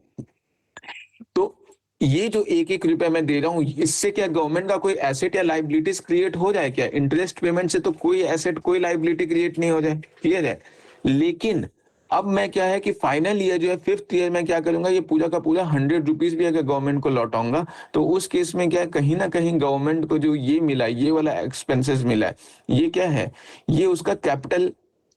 तो ये जो एक एक रुपया मैं दे रहा हूँ, इससे क्या गवर्नमेंट का कोई एसेट या लाइबिलिटीज क्रिएट हो जाए क्या? इंटरेस्ट पेमेंट से तो कोई एसेट कोई लाइबिलिटी क्रिएट नहीं हो जाए। क्लियर है? लेकिन अब मैं क्या है कि फाइनल ईयर जो है, 5th ईयर में क्या करूंगा, ये पूरा का पूरा 100 रुपीज भी अगर गवर्नमेंट को लौटाऊंगा, तो उस केस में क्या है, कहीं ना कहीं गवर्नमेंट को जो ये मिला, ये वाला एक्सपेंसेस मिला है, ये क्या है, ये उसका कैपिटल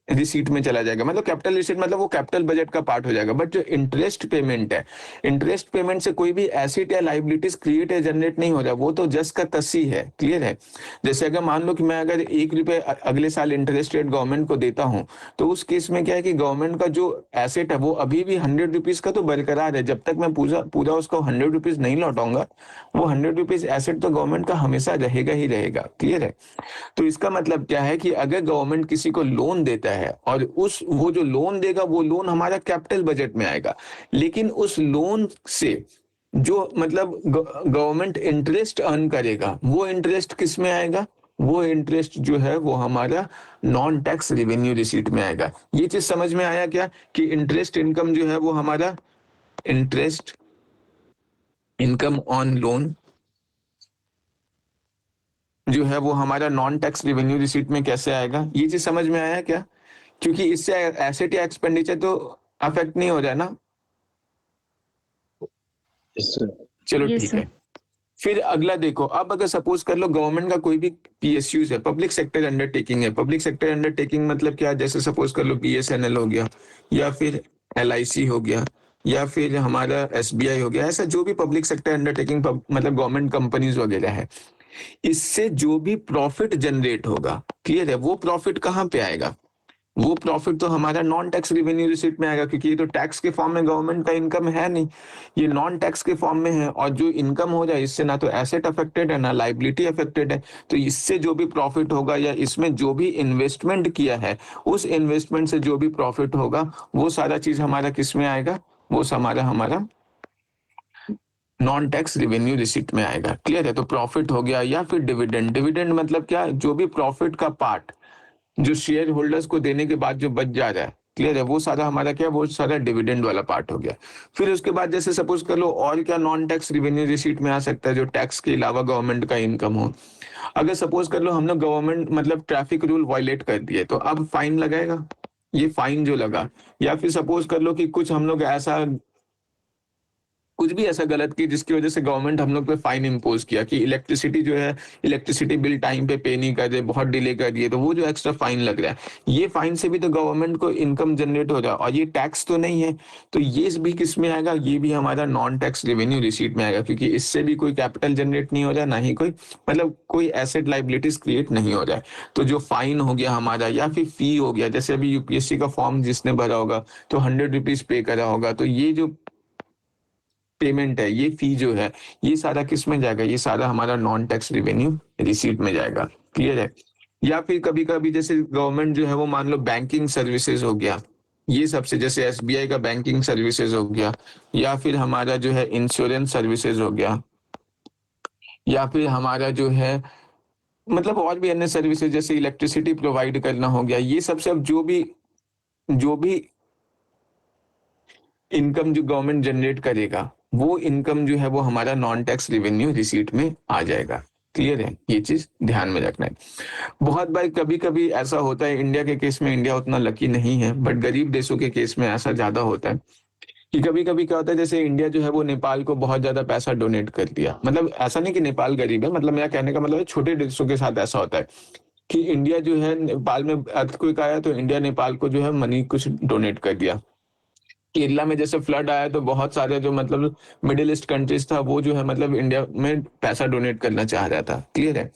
रिसीट में चला जाएगा। मतलब कैपिटल रिसीट मतलब वो कैपिटल बजट का पार्ट हो जाएगा। बट जो इंटरेस्ट पेमेंट है, इंटरेस्ट पेमेंट से कोई भी एसेट या लाइबिलिटीज क्रिएट या जनरेट नहीं हो रहा, वो तो जस्ट का तसी है। क्लियर है? जैसे अगर मान लो कि मैं अगर 1 रुपए अगले साल इंटरेस्ट रेट गवर्नमेंट को देता हूँ, तो उस केस में क्या है कि गवर्नमेंट का जो एसेट है वो अभी भी 100 रुपीज का तो बरकरार है। जब तक मैं पूरा पूरा उसको 100 रुपीज नहीं लौटाऊंगा, वो 100 रुपीज एसेट तो गवर्नमेंट का हमेशा रहेगा ही रहेगा। क्लियर है? तो इसका मतलब क्या है कि अगर गवर्नमेंट किसी को लोन देता है, और उस वो जो लोन देगा, वो लोन हमारा कैपिटल बजट में आएगा, लेकिन उस लोन से जो मतलब गवर्नमेंट इंटरेस्ट अर्न करेगा, वो इंटरेस्ट किस में आएगा? वो इंटरेस्ट जो है वो हमारा नॉन टैक्स रिवेन्यू रिसीट में आएगा। ये चीज समझ में आया क्या, कि इंटरेस्ट इनकम जो है वो हमारा इंटरेस्ट इनकम ऑन लोन जो है वो हमारा नॉन टैक्स रिवेन्यू रिसीट में कैसे आएगा? ये चीज समझ में आया क्या? क्योंकि इससे एसेट या एक्सपेंडिचर तो अफेक्ट नहीं हो रहा है ना। इससे चलो यस ठीक सर। है। फिर अगला देखो, अब अगर सपोज कर लो गवर्नमेंट का कोई भी पीएसयूज है, पब्लिक सेक्टर अंडरटेकिंग है। पब्लिक सेक्टर अंडरटेकिंग मतलब क्या, जैसे सपोज कर लो बीएसएनएल हो गया, या फिर एलआईसी हो गया, या फिर हमारा एसबीआई हो गया। ऐसा जो भी पब्लिक सेक्टर अंडरटेकिंग मतलब गवर्नमेंट कंपनीज वगैरह है, इससे जो भी प्रॉफिट जनरेट होगा, क्लियर है, वो प्रॉफिट कहाँ पे आएगा? वो प्रॉफिट तो हमारा नॉन टैक्स रेवेन्यू रिसीट में आएगा, क्योंकि ये तो टैक्स के फॉर्म में गवर्नमेंट का इनकम है नहीं, ये नॉन टैक्स के फॉर्म में है। और जो इनकम हो जाए इससे ना तो एसेट अफेक्टेड है ना लाइबिलिटी अफेक्टेड है। तो इससे जो भी प्रॉफिट होगा या इसमें जो भी इन्वेस्टमेंट किया है, उस इन्वेस्टमेंट से जो भी प्रॉफिट होगा, वो सारा चीज हमारा किस में आएगा? वो हमारा हमारा नॉन टैक्स रेवेन्यू रिसीट में आएगा। क्लियर है? तो प्रॉफिट हो गया, या फिर डिविडेंड। डिविडेंड मतलब क्या, जो भी प्रॉफिट का पार्ट जो शेयर होल्डर्स को देने के बाद जो बच जा रहा है, क्लियर है, वो सारा हमारा क्या, वो सारा डिविडेंड वाला पार्ट हो गया। फिर उसके बाद जैसे सपोज कर लो और क्या नॉन टैक्स रेवेन्यू रिसीट में आ सकता है, जो टैक्स के अलावा गवर्नमेंट का इनकम हो। अगर सपोज कर लो हम लोग गवर्नमेंट मतलब ट्रैफिक रूल वायलेट कर दिए, तो अब फाइन लगाएगा। ये फाइन जो लगा, या फिर सपोज कर लो कि कुछ हम लोग ऐसा कुछ भी ऐसा गलत की जिसकी वजह से गवर्नमेंट हम लोग पे फाइन इम्पोज किया, कि इलेक्ट्रिसिटी जो है, इलेक्ट्रिसिटी बिल टाइम पे नहीं कर रहे, बहुत डिले कर दिए, तो वो जो एक्स्ट्रा फाइन लग रहा है, ये फाइन से भी तो गवर्नमेंट को इनकम जनरेट हो रहा है, और ये टैक्स तो नहीं है। तो ये भी किस में आएगा? ये भी हमारा नॉन टैक्स रेवेन्यू रिसीट में आएगा, क्योंकि इससे भी कोई कैपिटल जनरेट नहीं हो रहा, ना ही कोई मतलब कोई एसेट लाइबिलिटीज क्रिएट नहीं हो रहा है। तो जो फाइन हो गया हमारा, या फिर फी हो गया, जैसे अभी यूपीएससी का फॉर्म जिसने भरा होगा तो 100 रुपीज पे करा होगा, तो ये जो पेमेंट है, ये फी जो है, ये सारा किस में जाएगा? ये सारा हमारा नॉन टैक्स रेवेन्यू रिसीट में जाएगा। क्लियर है? या फिर कभी कभी जैसे गवर्नमेंट जो है वो मान लो बैंकिंग सर्विसेज हो गया, ये सबसे जैसे एसबीआई का बैंकिंग सर्विसेज हो गया, या फिर हमारा जो है इंश्योरेंस सर्विसेज हो गया, या फिर हमारा जो है मतलब और भी अन्य सर्विसेज जैसे इलेक्ट्रिसिटी प्रोवाइड करना हो गया, ये सबसे अब जो भी इनकम जो गवर्नमेंट जनरेट करेगा, वो इनकम जो है वो हमारा नॉन टैक्स रेवेन्यू रिसीट में आ जाएगा। क्लियर है? ये चीज ध्यान में रखना है। बहुत बार कभी कभी ऐसा होता है, इंडिया के केस में इंडिया उतना लकी नहीं है, बट गरीब देशों के केस में ऐसा ज्यादा होता है कि कभी कभी क्या होता है, जैसे इंडिया जो है वो नेपाल को बहुत ज्यादा पैसा डोनेट कर दिया। मतलब ऐसा नहीं कि नेपाल गरीब है, मतलब मेरा कहने का मतलब है छोटे देशों के साथ ऐसा होता है कि इंडिया जो है नेपाल में अर्थक्वेक आया तो इंडिया नेपाल को जो है मनी कुछ डोनेट कर दिया। केरला में जैसे फ्लड आया तो बहुत सारे जो मतलब मिडिल ईस्ट कंट्रीज था, वो जो है मतलब इंडिया में पैसा डोनेट करना चाह रहा था। क्लियर है?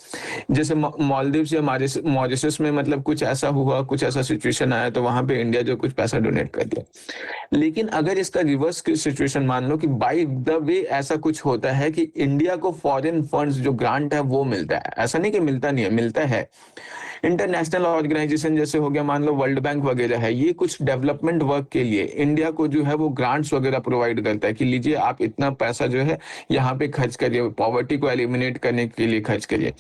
जैसे मालदीव्स या मॉरिशस में मतलब कुछ ऐसा हुआ, कुछ ऐसा सिचुएशन आया, तो वहां पे इंडिया जो कुछ पैसा डोनेट कर दिया। लेकिन अगर इसका रिवर्स की सिचुएशन मान लो कि बाय द वे ऐसा कुछ होता है कि इंडिया को फॉरेन फंड्स जो ग्रांट है वो मिलता है, ऐसा नहीं कि मिलता नहीं है, मिलता है। इंटरनेशनल ऑर्गेनाइजेशन जैसे हो गया, मान लो वर्ल्ड बैंक वगैरह है, ये कुछ डेवलपमेंट वर्क के लिए इंडिया को जो है वो ग्रांट्स वगैरह प्रोवाइड करता है कि लीजिए आप इतना पैसा जो है यहाँ पे खर्च करिए, पॉवर्टी को एलिमिनेट करने के लिए खर्च करिए।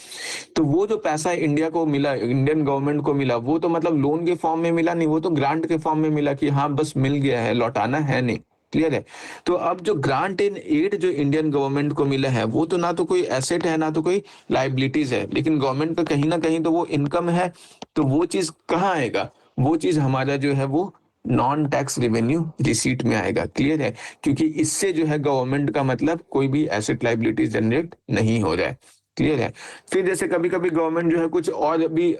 तो वो जो पैसा इंडिया को मिला, इंडियन गवर्नमेंट को मिला, वो तो मतलब लोन के फॉर्म में मिला नहीं, वो तो ग्रांट के फॉर्म में मिला कि हाँ बस मिल गया है, लौटाना है नहीं। क्लियर है? तो अब जो ग्रांट इन एड जो इंडियन गवर्नमेंट को मिला है, वो तो ना तो कोई एसेट है ना तो कोई लाइबिलिटीज है, लेकिन गवर्नमेंट का कहीं ना कहीं तो वो इनकम है। तो वो चीज कहाँ आएगा? वो चीज हमारा जो है वो नॉन टैक्स रेवेन्यू रिसीट में आएगा। क्लियर है? क्योंकि इससे जो है गवर्नमेंट का मतलब कोई भी एसेट लाइबिलिटी जनरेट नहीं हो रहा है। क्लियर है? फिर जैसे कभी कभी गवर्नमेंट जो है कुछ और भी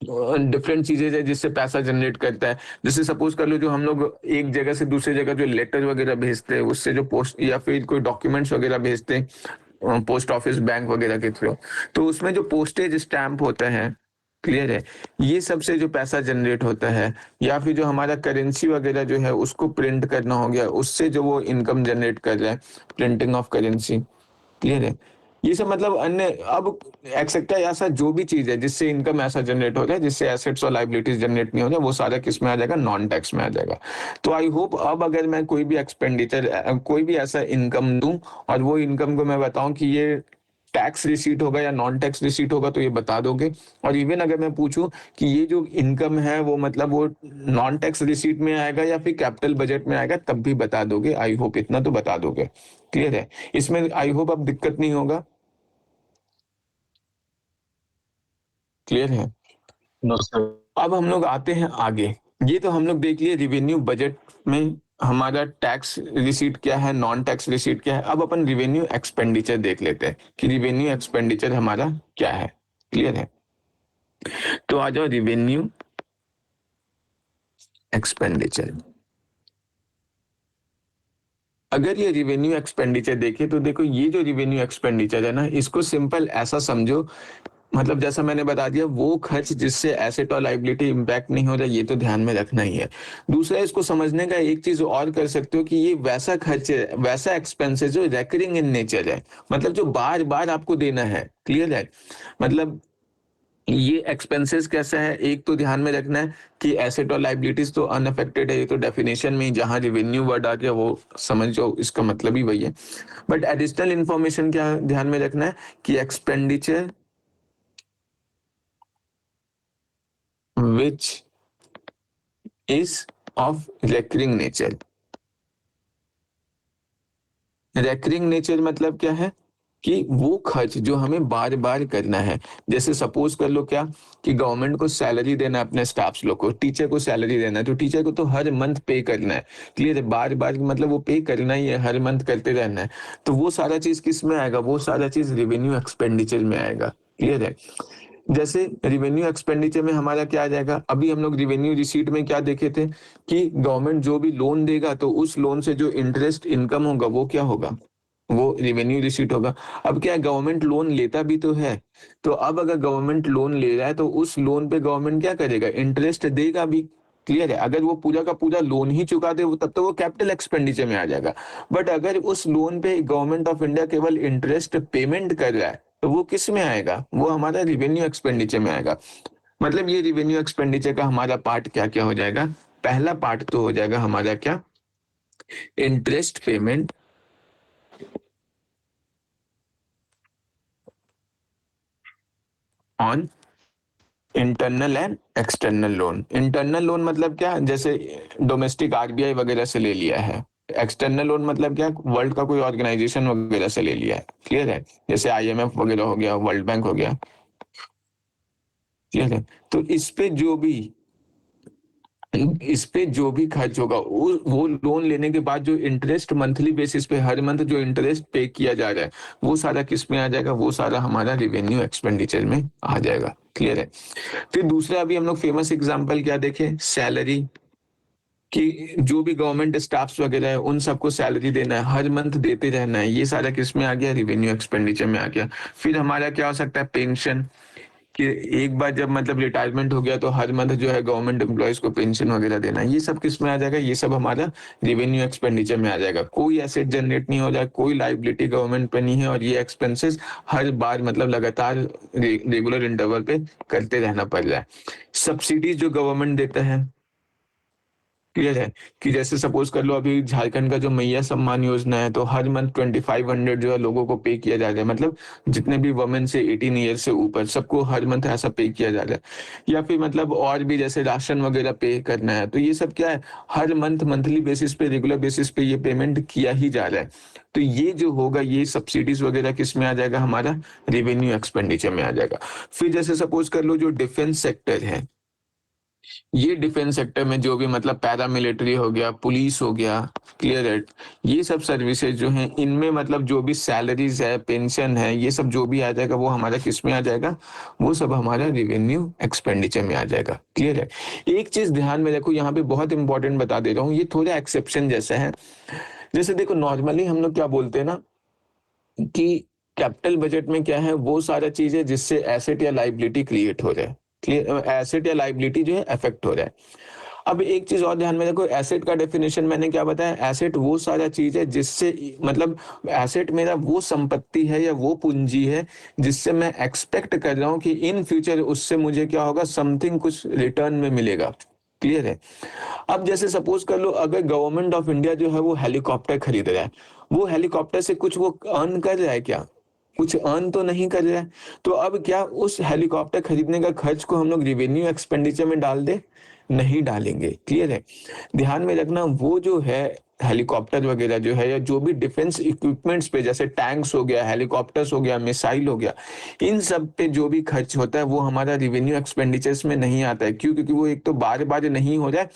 डिफरेंट चीजें है जिससे पैसा जनरेट करता है। जैसे सपोज कर लो जो हम लोग एक जगह से दूसरी जगह जो लेटर वगैरह भेजते हैं, उससे जो पोस्ट या फिर कोई डॉक्यूमेंट्स वगैरह भेजते हैं पोस्ट ऑफिस बैंक वगैरह के थ्रू, तो उसमें जो पोस्टेज स्टैंप होता है, क्लियर है, ये सबसे जो पैसा जनरेट होता है, या फिर जो हमारा करेंसी वगैरह जो है उसको प्रिंट करना हो गया, उससे जो वो इनकम जनरेट कर रहा है, प्रिंटिंग ऑफ करेंसी। क्लियर है? ये सब मतलब अन्य अब एक्सेट्रा ऐसा जो भी चीज है जिससे इनकम ऐसा जनरेट हो रहा है, जिससे एसेट्स और लाइबिलिटीज जनरेट नहीं हो रहा, वो सारा किस में आ जाएगा? नॉन टैक्स में आ जाएगा। तो आई होप अब अगर मैं कोई भी एक्सपेंडिचर कोई भी ऐसा इनकम दूं और वो इनकम को मैं बताऊं कि ये टैक्स रिसीट होगा या नॉन टैक्स रिसीट होगा, तो ये बता दोगे। और इवन अगर मैं पूछूं कि ये जो इनकम है वो मतलब वो नॉन टैक्स रिसीट में आएगा या फिर कैपिटल बजट में आएगा, तब भी बता दोगे। आई होप इतना तो बता दोगे। क्लियर है? इसमें आई होप अब दिक्कत नहीं होगा। क्लियर है? No sir. अब हम लोग आते हैं आगे। ये तो हम लोग देख लिए रिवेन्यू बजट में हमारा टैक्स रिसीट क्या है, नॉन टैक्स रिसीट क्या है। अब अपन रिवेन्यू एक्सपेंडिचर देख लेते हैं कि रिवेन्यू एक्सपेंडिचर हमारा क्या है। क्लियर है? तो आ जाओ रिवेन्यू एक्सपेंडिचर। अगर ये रिवेन्यू एक्सपेंडिचर देखे तो देखो, ये जो रिवेन्यू एक्सपेंडिचर है ना, इसको सिंपल ऐसा समझो, मतलब जैसा मैंने बता दिया, वो खर्च जिससे एसेट और लायबिलिटी इंपैक्ट नहीं हो रहा, ये तो ध्यान में रखना ही है। दूसरा, इसको समझने का एक चीज और कर सकते हो कि ये वैसा खर्च है, वैसा एक्सपेंस है जो रेकरिंग इन नेचर है, मतलब जो बार बार आपको देना है। क्लियर है? मतलब ये एक्सपेंसेस कैसा है, एक तो ध्यान में रखना है कि एसेट और लायबिलिटीज तो अनअफेक्टेड है, ये तो डेफिनेशन में ही जहां रिवेन्यू वर्ड आ गया वो समझ जाओ, इसका मतलब ही वही है। बट एडिशनल इंफॉर्मेशन क्या ध्यान में रखना है कि expenditure which is of recurring nature। recurring nature मतलब क्या है कि वो खर्च जो हमें बार बार करना है। जैसे सपोज कर लो क्या, कि गवर्नमेंट को सैलरी देना है अपने स्टाफ्स लोग को, टीचर को सैलरी देना है, तो टीचर को तो हर मंथ पे करना है। क्लियर है? बार बार मतलब वो पे करना ही है, हर मंथ करते रहना है। तो वो सारा चीज किस में आएगा? वो सारा चीज रिवेन्यू एक्सपेंडिचर में आएगा। क्लियर है? जैसे रिवेन्यू एक्सपेंडिचर में हमारा क्या आ जाएगा, अभी हम लोग रिवेन्यू रिसीट में क्या देखे थे कि गवर्नमेंट जो भी लोन देगा तो उस लोन से जो इंटरेस्ट इनकम होगा वो क्या होगा, वो रिवेन्यू रिसीट होगा। अब क्या है, गवर्नमेंट लोन लेता भी तो है, तो अब अगर गवर्नमेंट लोन ले रहा है तो उस लोन पे गवर्नमेंट क्या करेगा, इंटरेस्ट देगा भी। क्लियर है? अगर वो पूरा का पूरा लोन ही चुका दे तब तो वो कैपिटल एक्सपेंडिचर में आ जाएगा। बट अगर उस लोन पे गवर्नमेंट ऑफ इंडिया केवल इंटरेस्ट पेमेंट कर रहा है तो वो किस में आएगा, वो हमारा रिवेन्यू एक्सपेंडिचर में आएगा। मतलब ये रिवेन्यू एक्सपेंडिचर का हमारा पार्ट क्या क्या हो जाएगा। पहला पार्ट तो हो जाएगा हमारा क्या, interest payment on internal and external loan. Internal loan मतलब क्या, जैसे डोमेस्टिक आरबीआई वगैरह से ले लिया है। एक्सटर्नल लोन मतलब क्या, वर्ल्ड का कोई ऑर्गेनाइजेशन वगैरह से ले लिया है। क्लियर है? जैसे आईएमएफ वगैरह हो गया, वर्ल्ड बैंक हो गया। क्लियर है? तो इस पे जो भी खर्च होगा, वो लोन लेने के बाद जो इंटरेस्ट मंथली बेसिस पे हर मंथ जो इंटरेस्ट पे किया जा रहा है, वो सारा किस में आ जाएगा, वो सारा हमारा रिवेन्यू एक्सपेंडिचर में आ जाएगा। क्लियर है? फिर दूसरा, अभी हम लोग फेमस एग्जांपल क्या देखें, सैलरी, कि जो भी गवर्नमेंट स्टाफ्स वगैरह है उन सबको सैलरी देना है, हर मंथ देते रहना है, ये सारा किस में आ गया, रिवेन्यू एक्सपेंडिचर में आ गया। फिर हमारा क्या हो सकता है, पेंशन, कि एक बार जब मतलब रिटायरमेंट हो गया तो हर मंथ जो है गवर्नमेंट एम्प्लॉयज को पेंशन वगैरह देना, ये सब किस में आ जाएगा, ये सब हमारा रिवेन्यू एक्सपेंडिचर में आ जाएगा। कोई एसेट जनरेट नहीं हो रहा है, कोई लाइबिलिटी गवर्नमेंट पे नहीं है, और ये एक्सपेंसेस हर बार मतलब लगातार रेगुलर इंटरवल पे करते रहना पड़ रहा है। सब्सिडीज जो गवर्नमेंट देता है, क्लियर है, कि जैसे सपोज कर लो अभी झारखंड का जो मैया सम्मान योजना है, तो हर मंथ 2500 जो है लोगों को पे किया जा रहा है, मतलब जितने भी वुमेन से 18 ईयर से ऊपर सबको हर मंथ ऐसा पे किया जा रहा है। या फिर मतलब और भी जैसे राशन वगैरह पे करना है, तो ये सब क्या है, हर मंथ मंथली बेसिस पे, रेगुलर बेसिस पे ये पेमेंट किया ही जा रहा है। तो ये जो होगा, ये सब्सिडीज वगैरह किस में आ जाएगा, हमारा रेवेन्यू एक्सपेंडिचर में आ जाएगा। फिर जैसे सपोज कर लो जो डिफेंस सेक्टर है, ये डिफेंस सेक्टर में जो भी मतलब पैरामिलिट्री हो गया, पुलिस हो गया, क्लियर है, ये सब सर्विसेज जो हैं इनमें मतलब जो भी सैलरीज है, पेंशन है, ये सब जो भी आ जाएगा वो हमारा किस में आ जाएगा, वो सब हमारा रिवेन्यू एक्सपेंडिचर में आ जाएगा। क्लियर है? एक चीज ध्यान में रखो, यहाँ पे बहुत इंपॉर्टेंट बता दे रहा हूँ, ये थोड़ा एक्सेप्शन जैसा है। जैसे देखो, नॉर्मली हम लोग क्या बोलते हैं ना, कि कैपिटल बजट में क्या है, वो सारा चीज है जिससे एसेट या लाइबिलिटी क्रिएट हो जाए। क्लियर? एसेट या लाइबिलिटी जो है अफेक्ट हो जाए। अब एक चीज और ध्यान में रखो, एसेट का डेफिनेशन मैंने क्या बताया, एसेट वो सारा चीज है जिससे मतलब एसेट मेरा वो संपत्ति है या वो पूंजी है जिससे मैं एक्सपेक्ट कर रहा हूं कि इन फ्यूचर उससे मुझे क्या होगा, समथिंग कुछ रिटर्न में मिलेगा। क्लियर है? अब जैसे सपोज कर लो, अगर गवर्नमेंट ऑफ इंडिया जो है वो हेलीकॉप्टर खरीद रहा है, वो हेलीकॉप्टर से कुछ वो अर्न कर रहा है क्या, कुछ अर्न तो नहीं कर रहा है। तो अब क्या उस हेलीकॉप्टर खरीदने का खर्च को हम लोग रिवेन्यू एक्सपेंडिचर में डाल दे, नहीं डालेंगे। क्लियर है? ध्यान में रखना, वो जो है हेलीकॉप्टर वगैरह जो है या जो भी डिफेंस इक्विपमेंट्स पे जैसे टैंक्स हो गया, हेलीकॉप्टर्स हो गया, मिसाइल हो गया, इन सब पे जो भी खर्च होता है वो हमारा रेवेन्यू एक्सपेंडिचर्स में नहीं आता है। क्यों? क्योंकि वो एक तो बार-बार नहीं हो रहा है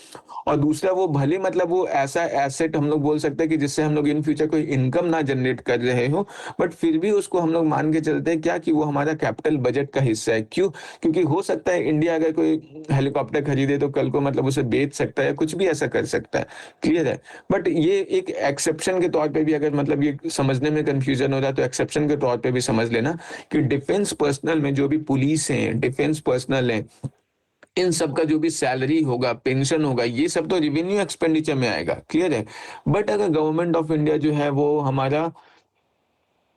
और दूसरा वो भले मतलब वो ऐसा एसेट हम लोग बोल सकते हैं कि जिससे हम लोग इन फ्यूचर कोई इनकम ना जनरेट कर रहे हो, बट फिर भी उसको हम लोग मान के चलते हैं क्या कि वो हमारा कैपिटल बजट का हिस्सा है। क्यों? क्योंकि हो सकता है इंडिया अगर कोई हेलीकॉप्टर खरीदे तो कल को मतलब उसे बेच सकता है, कुछ भी ऐसा कर सकता है, क्लियर है? बट ये एक एक्सेप्शन के तौर पे भी अगर मतलब ये समझने में कन्फ्यूजन हो रहा है तो एक्सेप्शन के तौर पे भी समझ लेना कि डिफेंस पर्सनल में जो भी पुलिस हैं, डिफेंस पर्सनल हैं, इन सब का जो भी सैलरी होगा, पेंशन होगा, ये सब तो रेवेन्यू एक्सपेंडिचर में आएगा, क्लियर है? बट अगर गवर्नमेंट ऑफ इंडिया जो है वो हमारा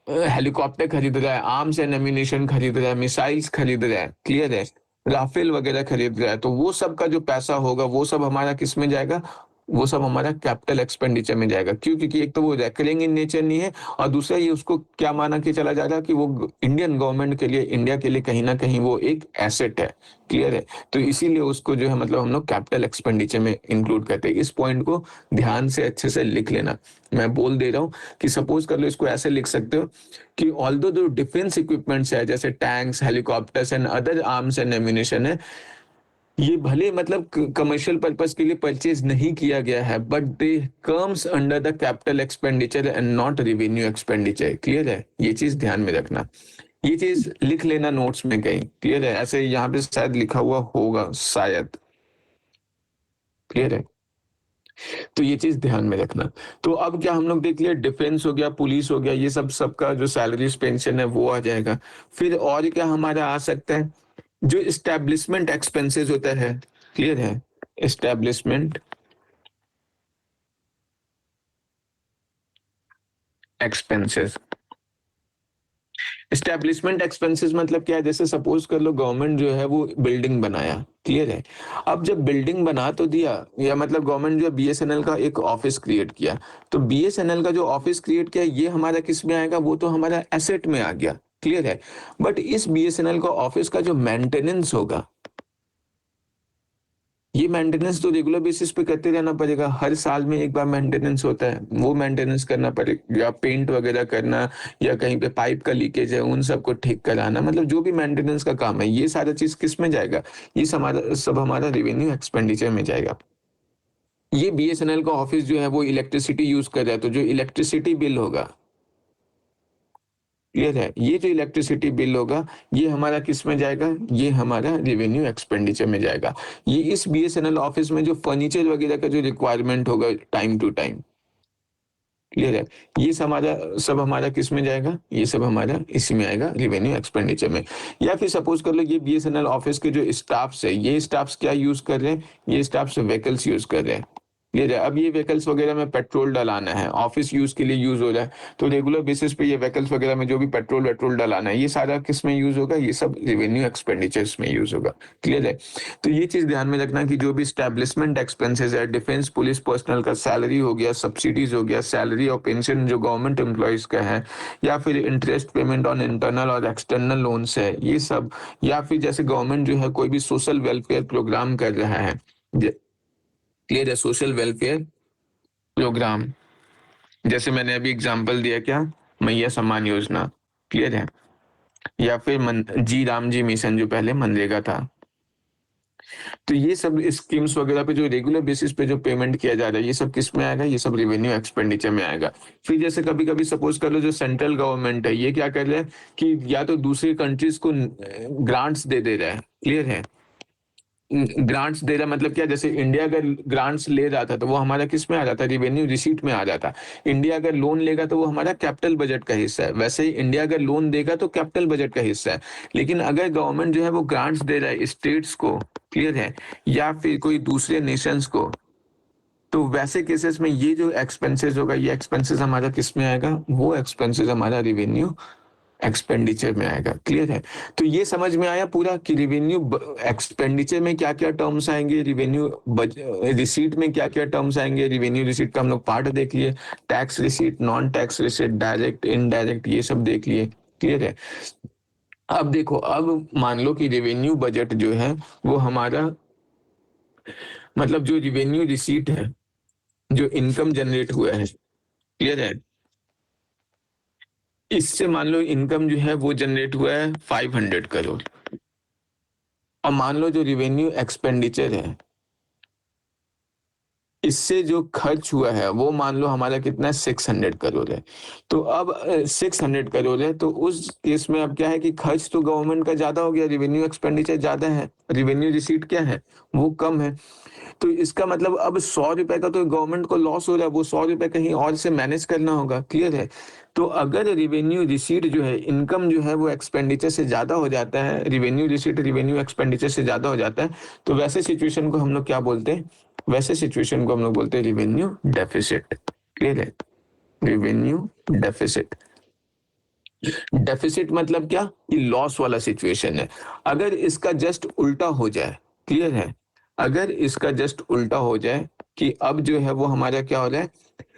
हेलीकॉप्टर खरीद रहा है, आर्म्स एंड एम्यूनिशन खरीद रहा है, मिसाइल्स खरीद रहा है, क्लियर है? राफेल वगैरह खरीद रहा है, तो वो सब का जो पैसा होगा वो सब हमारा किस में जाएगा? वो सब हमारा कैपिटल एक्सपेंडिचर में जाएगा। क्यों? क्योंकि एक तो वो रेकरिंग इन नेचर नहीं है और दूसरा ये उसको क्या माना के चला जा रहा है कि वो इंडियन गवर्नमेंट के लिए, इंडिया के लिए कहीं न कहीं वो एक एसेट है, क्लियर है? तो इसीलिए उसको जो है मतलब हम लोग कैपिटल एक्सपेंडिचर में इंक्लूड करते हैं। इस पॉइंट को ध्यान से अच्छे से लिख लेना। मैं बोल दे रहा हूँ कि सपोज कर लो इसको ऐसे लिख सकते हो कि ऑल्दो जो डिफेंस इक्विपमेंट्स है जैसे tanks, helicopters and other arms and ammunition है, ये भले मतलब कमर्शियल पर्पस के लिए परचेज नहीं किया गया है but they comes under the capital expenditure and not revenue expenditure, clear है? ये चीज ध्यान में रखना। ये चीज लिख लेना नोट्स में कहीं, क्लियर है? ऐसे यहाँ पे शायद लिखा हुआ होगा शायद, क्लियर है? तो ये चीज ध्यान में रखना। तो अब क्या हम लोग देख लिया, डिफेंस हो गया, पुलिस हो गया, ये सब सबका जो सैलरीज पेंशन है वो आ जाएगा। फिर और क्या हमारा आ सकता है? जो इस्टेब्लिशमेंट एक्सपेंसेस होता है, क्लियर है? इस्टेब्लिशमेंट एक्सपेंसेस, इस्टेब्लिशमेंट एक्सपेंसेस मतलब क्या है? जैसे सपोज कर लो गवर्नमेंट जो है वो बिल्डिंग बनाया, क्लियर है? अब जब बिल्डिंग बना तो दिया या मतलब गवर्नमेंट जो बीएसएनएल का एक ऑफिस क्रिएट किया, तो बीएसएनएल का जो ऑफिस क्रिएट किया ये हमारा किस में आएगा? वो तो हमारा एसेट में आ गया, क्लियर है? बट इस बीएसएनएल का ऑफिस का जो मेंटेनेंस होगा, ये मेंटेनेंस तो रेगुलर बेसिस पे करते रहना पड़ेगा। हर साल में एक बार मेंटेनेंस होता है, वो मेंटेनेंस करना पड़ेगा, या पेंट वगैरह करना या कहीं पे पाइप का लीकेज है उन सबको ठीक कराना, मतलब जो भी मेंटेनेंस का काम है ये सारा चीज किस में जाएगा? ये सब हमारा रेवेन्यू एक्सपेंडिचर में जाएगा। ये बीएसएनएल का ऑफिस जो है वो इलेक्ट्रिसिटी यूज कर रहा है तो जो इलेक्ट्रिसिटी बिल होगा, क्लियर है? ये जो इलेक्ट्रिसिटी बिल होगा ये हमारा किस में जाएगा? ये हमारा रेवेन्यू एक्सपेंडिचर में जाएगा। ये इस बीएसएनएल ऑफिस में जो फर्नीचर वगैरह का जो रिक्वायरमेंट होगा टाइम टू टाइम, क्लियर है? ये सब हमारा किस में जाएगा? ये सब हमारा इसी में आएगा, रेवेन्यू एक्सपेंडिचर में। या फिर सपोज कर लो ये बीएसएनएल ऑफिस के जो स्टाफ्स है, ये स्टाफ्स क्या यूज कर रहे हैं? ये स्टाफ्स व्हीकल्स यूज कर रहे हैं, क्लियर है? अब ये व्हीकल्स वगैरह में पेट्रोल डलाना है, ऑफिस यूज के लिए यूज हो रहा है, तो रेगुलर बेसिस पे ये व्हीकल्स वगैरह में जो भी पेट्रोल वेट्रोल डलाना है ये सारा किस में यूज होगा? ये सब रेवेन्यू एक्सपेंडिचर्स में यूज होगा, क्लियर है? तो ये चीज ध्यान में रखना कि जो भी स्टैब्लिशमेंट एक्सपेंसेस है, डिफेंस पुलिस पर्सनल का सैलरी हो गया, सब्सिडीज हो गया, सैलरी और पेंशन जो गवर्नमेंट एम्प्लॉयज का है, या फिर इंटरेस्ट पेमेंट ऑन इंटरनल और एक्सटर्नल लोन्स है, ये सब, या फिर जैसे गवर्नमेंट जो है कोई भी सोशल वेलफेयर प्रोग्राम कर रहा है, क्लियर है? सोशल वेलफेयर प्रोग्राम, जैसे मैंने अभी एग्जांपल दिया क्या, मैया सम्मान योजना, क्लियर है? या फिर जी राम जी मिशन जो पहले मनरेगा था, तो ये सब स्कीम्स वगैरह पे जो रेगुलर बेसिस पे जो पेमेंट किया जा रहा है ये सब किस में आएगा? ये सब रेवेन्यू एक्सपेंडिचर में आएगा। फिर जैसे कभी कभी सपोज कर लो जो सेंट्रल गवर्नमेंट है ये क्या कर रहा है कि या तो दूसरी कंट्रीज को ग्रांट्स दे रहा है, क्लियर है? ग्रांट्स दे रहा मतलब क्या? जैसे इंडिया अगर ग्रांट्स ले रहा था तो वो हमारा किस में आ जाता? रेवेन्यू रिसीट में आ जाता। इंडिया अगर लोन लेगा तो वो हमारा कैपिटल बजट का हिस्सा है, वैसे ही इंडिया अगर लोन देगा तो कैपिटल बजट का हिस्सा है। लेकिन अगर गवर्नमेंट जो है वो ग्रांट्स दे रहा है स्टेट्स को, क्लियर है, या फिर कोई दूसरे नेशंस को, तो वैसे केसेस में ये जो एक्सपेंसेस होगा ये एक्सपेंसेस हमारा किस में आएगा? वो एक्सपेंसेस हमारा रेवेन्यू एक्सपेंडिचर में आएगा, क्लियर है? तो ये समझ में आया पूरा कि रेवेन्यू एक्सपेंडिचर में क्या क्या टर्म्स आएंगे, रेवेन्यू रिसीट में क्या क्या टर्म्स आएंगे। रेवेन्यू रिसीट का हम लोग पार्ट देख लिए, tax receipt, non tax receipt, direct indirect, ये सब देख लिए, क्लियर है? अब देखो, अब मान लो कि रेवेन्यू बजट जो है वो हमारा मतलब जो रेवेन्यू रिसीट है जो इनकम जनरेट हुआ है, क्लियर है, इससे मान लो इनकम जो है वो जनरेट हुआ है 500 करोड़, और मान लो जो रिवेन्यू एक्सपेंडिचर है, इससे जो खर्च हुआ है वो मान लो हमारा कितना 600 करोड़ है। तो अब 600 करोड़ है, तो उस केस में अब क्या है कि खर्च तो गवर्नमेंट का ज्यादा हो गया, रिवेन्यू एक्सपेंडिचर ज्यादा है, रिवेन्यू रिसीट क्या है, वो कम है। तो इसका मतलब अब 100 रुपए का तो गवर्नमेंट को लॉस हो रहा है, वो 100 रुपए कहीं और से मैनेज करना होगा, क्लियर है। तो अगर रिवेन्यू रिसीट जो है, इनकम जो है वो एक्सपेंडिचर से ज्यादा हो जाता है, रिवेन्यू रिसीट रिवेन्यू एक्सपेंडिचर से ज्यादा हो जाता है, तो वैसे सिचुएशन को हम लोग क्या बोलते हैं, वैसे सिचुएशन को हम लोग बोलते हैं रिवेन्यू डेफिसिट, क्लियर है, रिवेन्यू डेफिसिट। डेफिसिट मतलब क्या, ये लॉस वाला सिचुएशन है। अगर इसका जस्ट उल्टा हो जाए, क्लियर है, अगर इसका जस्ट उल्टा हो जाए कि अब जो है वो हमारा क्या हो रहा है,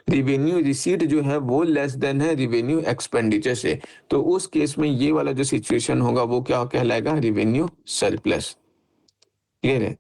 रिवेन्यू रिसीट जो है वो लेस देन है रिवेन्यू एक्सपेंडिचर से, तो उस केस में ये वाला जो सिचुएशन होगा वो क्या कहलाएगा, रिवेन्यू सरप्लस, क्लियर है,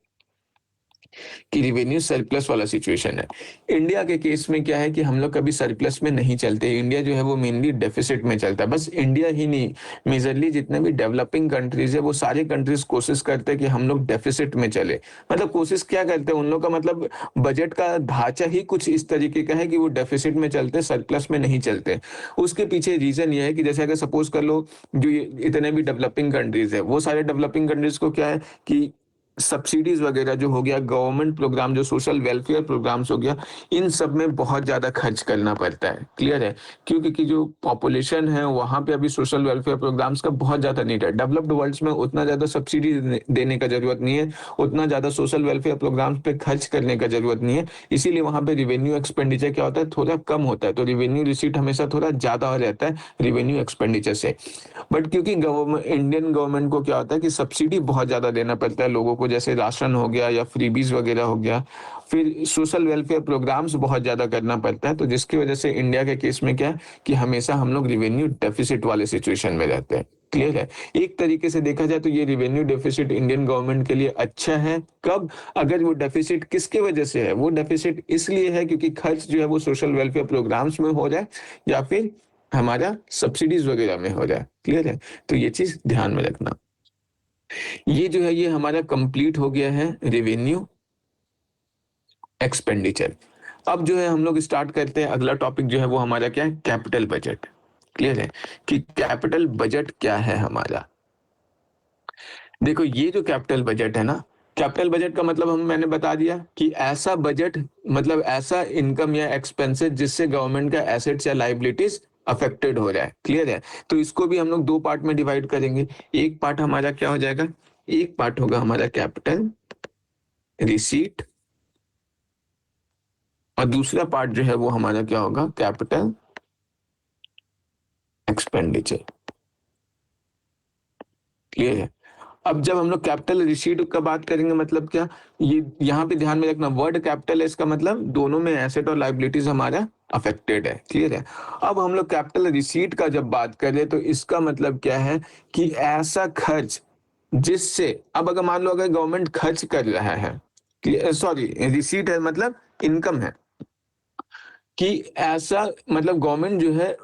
कि रिवेन्यू सरप्लस वाला सिचुएशन है। इंडिया के केस में क्या है कि हम लोग कभी सरप्लस में नहीं चलते, इंडिया जो है वो मेनली डेफिसिट में चलता है। बस इंडिया ही नहीं, मेजरली जितने भी डेवलपिंग कंट्रीज है वो सारे कंट्रीज कोशिश करते हैं कि हम लोग डेफिसिट में चले। मतलब कोशिश क्या करते हैं, उन लोग का मतलब बजट का ढांचा ही कुछ इस तरीके का है कि वो डेफिसिट में चलते, सरप्लस में नहीं चलते। उसके पीछे रीजन ये है कि जैसे अगर सपोज कर लो, जो इतने भी डेवलपिंग कंट्रीज है, वो सारे डेवलपिंग कंट्रीज को क्या है कि सब्सिडीज वगैरह जो हो गया, गवर्नमेंट प्रोग्राम जो सोशल वेलफेयर प्रोग्राम्स हो गया, इन सब में बहुत ज्यादा खर्च करना पड़ता है, क्लियर है, क्योंकि कि जो पॉपुलेशन है वहां पे अभी सोशल वेलफेयर प्रोग्राम्स का बहुत ज्यादा नीड है। डेवलप्ड वर्ल्ड्स में उतना ज्यादा सब्सिडी देने का जरूरत नहीं है, उतना ज्यादा सोशल वेलफेयर प्रोग्राम्स पे खर्च करने का जरूरत नहीं है, इसीलिए वहां पे रिवेन्यू एक्सपेंडिचर क्या होता है, थोड़ा कम होता है। तो रिवेन्यू रिसीट हमेशा थोड़ा ज्यादा रहता है रिवेन्यू एक्सपेंडिचर से। बट क्योंकि गवर्नमेंट, इंडियन गवर्नमेंट को क्या होता है कि सब्सिडी बहुत ज्यादा देना पड़ता है लोगों को, जैसे राशन हो गया या फ्रीबीज वगैरह हो गया, फिर सोशल वेलफेयर प्रोग्राम्स बहुत ज्यादा करना पड़ता है, तो जिसकी वजह से इंडिया के केस में क्या है कि हमेशा हम लोग रिवेन्यू डेफिसिट वाले सिचुएशन में रहते हैं, क्लियर है। एक तरीके से देखा जाए तो ये रिवेन्यू डेफिसिट इंडियन गवर्नमेंट के लिए अच्छा है। कब, अगर वो डेफिसिट किसके वजह से है, वो डेफिसिट इसलिए है क्योंकि खर्च जो है वो सोशल वेलफेयर प्रोग्राम्स में हो रहा है या फिर हमारा सब्सिडीज वगैरह में हो रहा है, क्लियर है। तो ये चीज ध्यान में रखना। ये जो है ये हमारा कंप्लीट हो गया है रेवेन्यू एक्सपेंडिचर। अब जो है हम लोग स्टार्ट करते हैं, अगला टॉपिक जो है वो हमारा क्या है, कैपिटल बजट, क्लियर है कि कैपिटल बजट क्या है हमारा। देखो ये जो कैपिटल बजट है ना, कैपिटल बजट का मतलब हम मैंने बता दिया कि ऐसा बजट, मतलब ऐसा इनकम या एक्सपेंसेस जिससे गवर्नमेंट का एसेट्स या लाइबिलिटीज अफेक्टेड हो रहा है, क्लियर है। तो इसको भी हम लोग दो पार्ट में डिवाइड करेंगे। एक पार्ट हमारा क्या हो जाएगा, एक पार्ट होगा हमारा कैपिटल रिसीट, और दूसरा पार्ट जो है वो हमारा क्या होगा, कैपिटल एक्सपेंडिचर, क्लियर है। अब जब हम लोग कैपिटल रिसीट का बात करेंगे, मतलब क्या, ये यहाँ पे ध्यान में रखना, वर्ड कैपिटल है, इसका मतलब दोनों में एसेट और लाइबिलिटीज हमारा अफेक्टेड है, क्लियर है। अब हम लोग कैपिटल रिसीट का जब बात करें तो इसका मतलब क्या है कि ऐसा खर्च जिससे, अब अगर मान लो अगर गवर्नमेंट खर्च कर रहा है, सॉरी रिसीट है मतलब इनकम है, कि ऐसा मतलब गवर्नमेंट जो है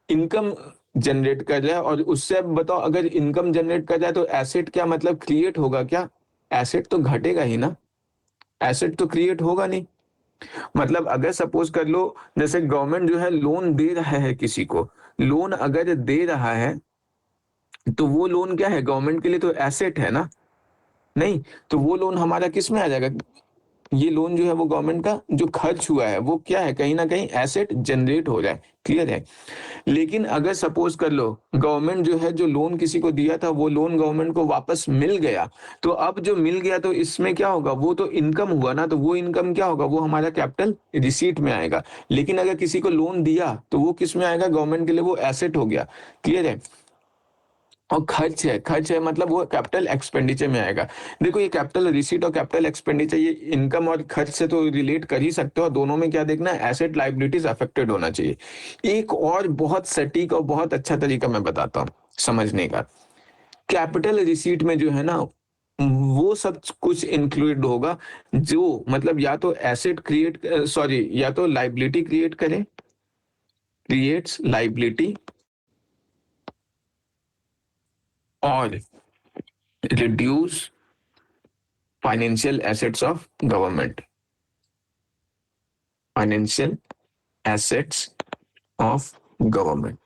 इनकम जनरेट कर रहा है, और उससे अब बताओ अगर इनकम जनरेट कर रहा है तो एसेट क्या मतलब क्रिएट होगा क्या, एसेट तो घटेगा ही ना, एसेट तो क्रिएट होगा नहीं। मतलब अगर सपोज कर लो, जैसे गवर्नमेंट जो है लोन दे रहा है किसी को, लोन अगर दे रहा है तो वो लोन क्या है, गवर्नमेंट के लिए तो एसेट है ना, नहीं, तो वो लोन हमारा किस में आ जाएगा, ये लोन जो है वो गवर्नमेंट का जो खर्च हुआ है वो क्या है, कहीं ना कहीं एसेट जनरेट हो रहा है, क्लियर है। लेकिन अगर सपोज कर लो गवर्नमेंट जो है जो लोन किसी को दिया था वो लोन गवर्नमेंट को वापस मिल गया, तो अब जो मिल गया तो इसमें क्या होगा, वो तो इनकम हुआ ना, तो वो इनकम क्या होगा, वो हमारा कैपिटल रिसीट में आएगा। लेकिन अगर किसी को लोन दिया तो वो किस में आएगा, गवर्नमेंट के लिए वो एसेट हो गया, क्लियर है। और खर्च है, खर्च है मतलब वो कैपिटल एक्सपेंडिचर में आएगा। देखो ये कैपिटल रिसीट और कैपिटल एक्सपेंडिचर ये इनकम और खर्च से तो रिलेट कर ही सकते हो, और दोनों में क्या देखना है, एसेट लाइबिलिटीज अफेक्टेड होना चाहिए। एक और बहुत सटीक और बहुत अच्छा तरीका मैं बताता हूँ समझने का। कैपिटल रिसीट में जो है ना, वो सब कुछ इंक्लूड होगा जो मतलब या तो एसेट क्रिएट सॉरी या तो लाइबिलिटी क्रिएट करे, क्रिएट्स लाइबिलिटी और reduce financial assets of government, financial assets of government.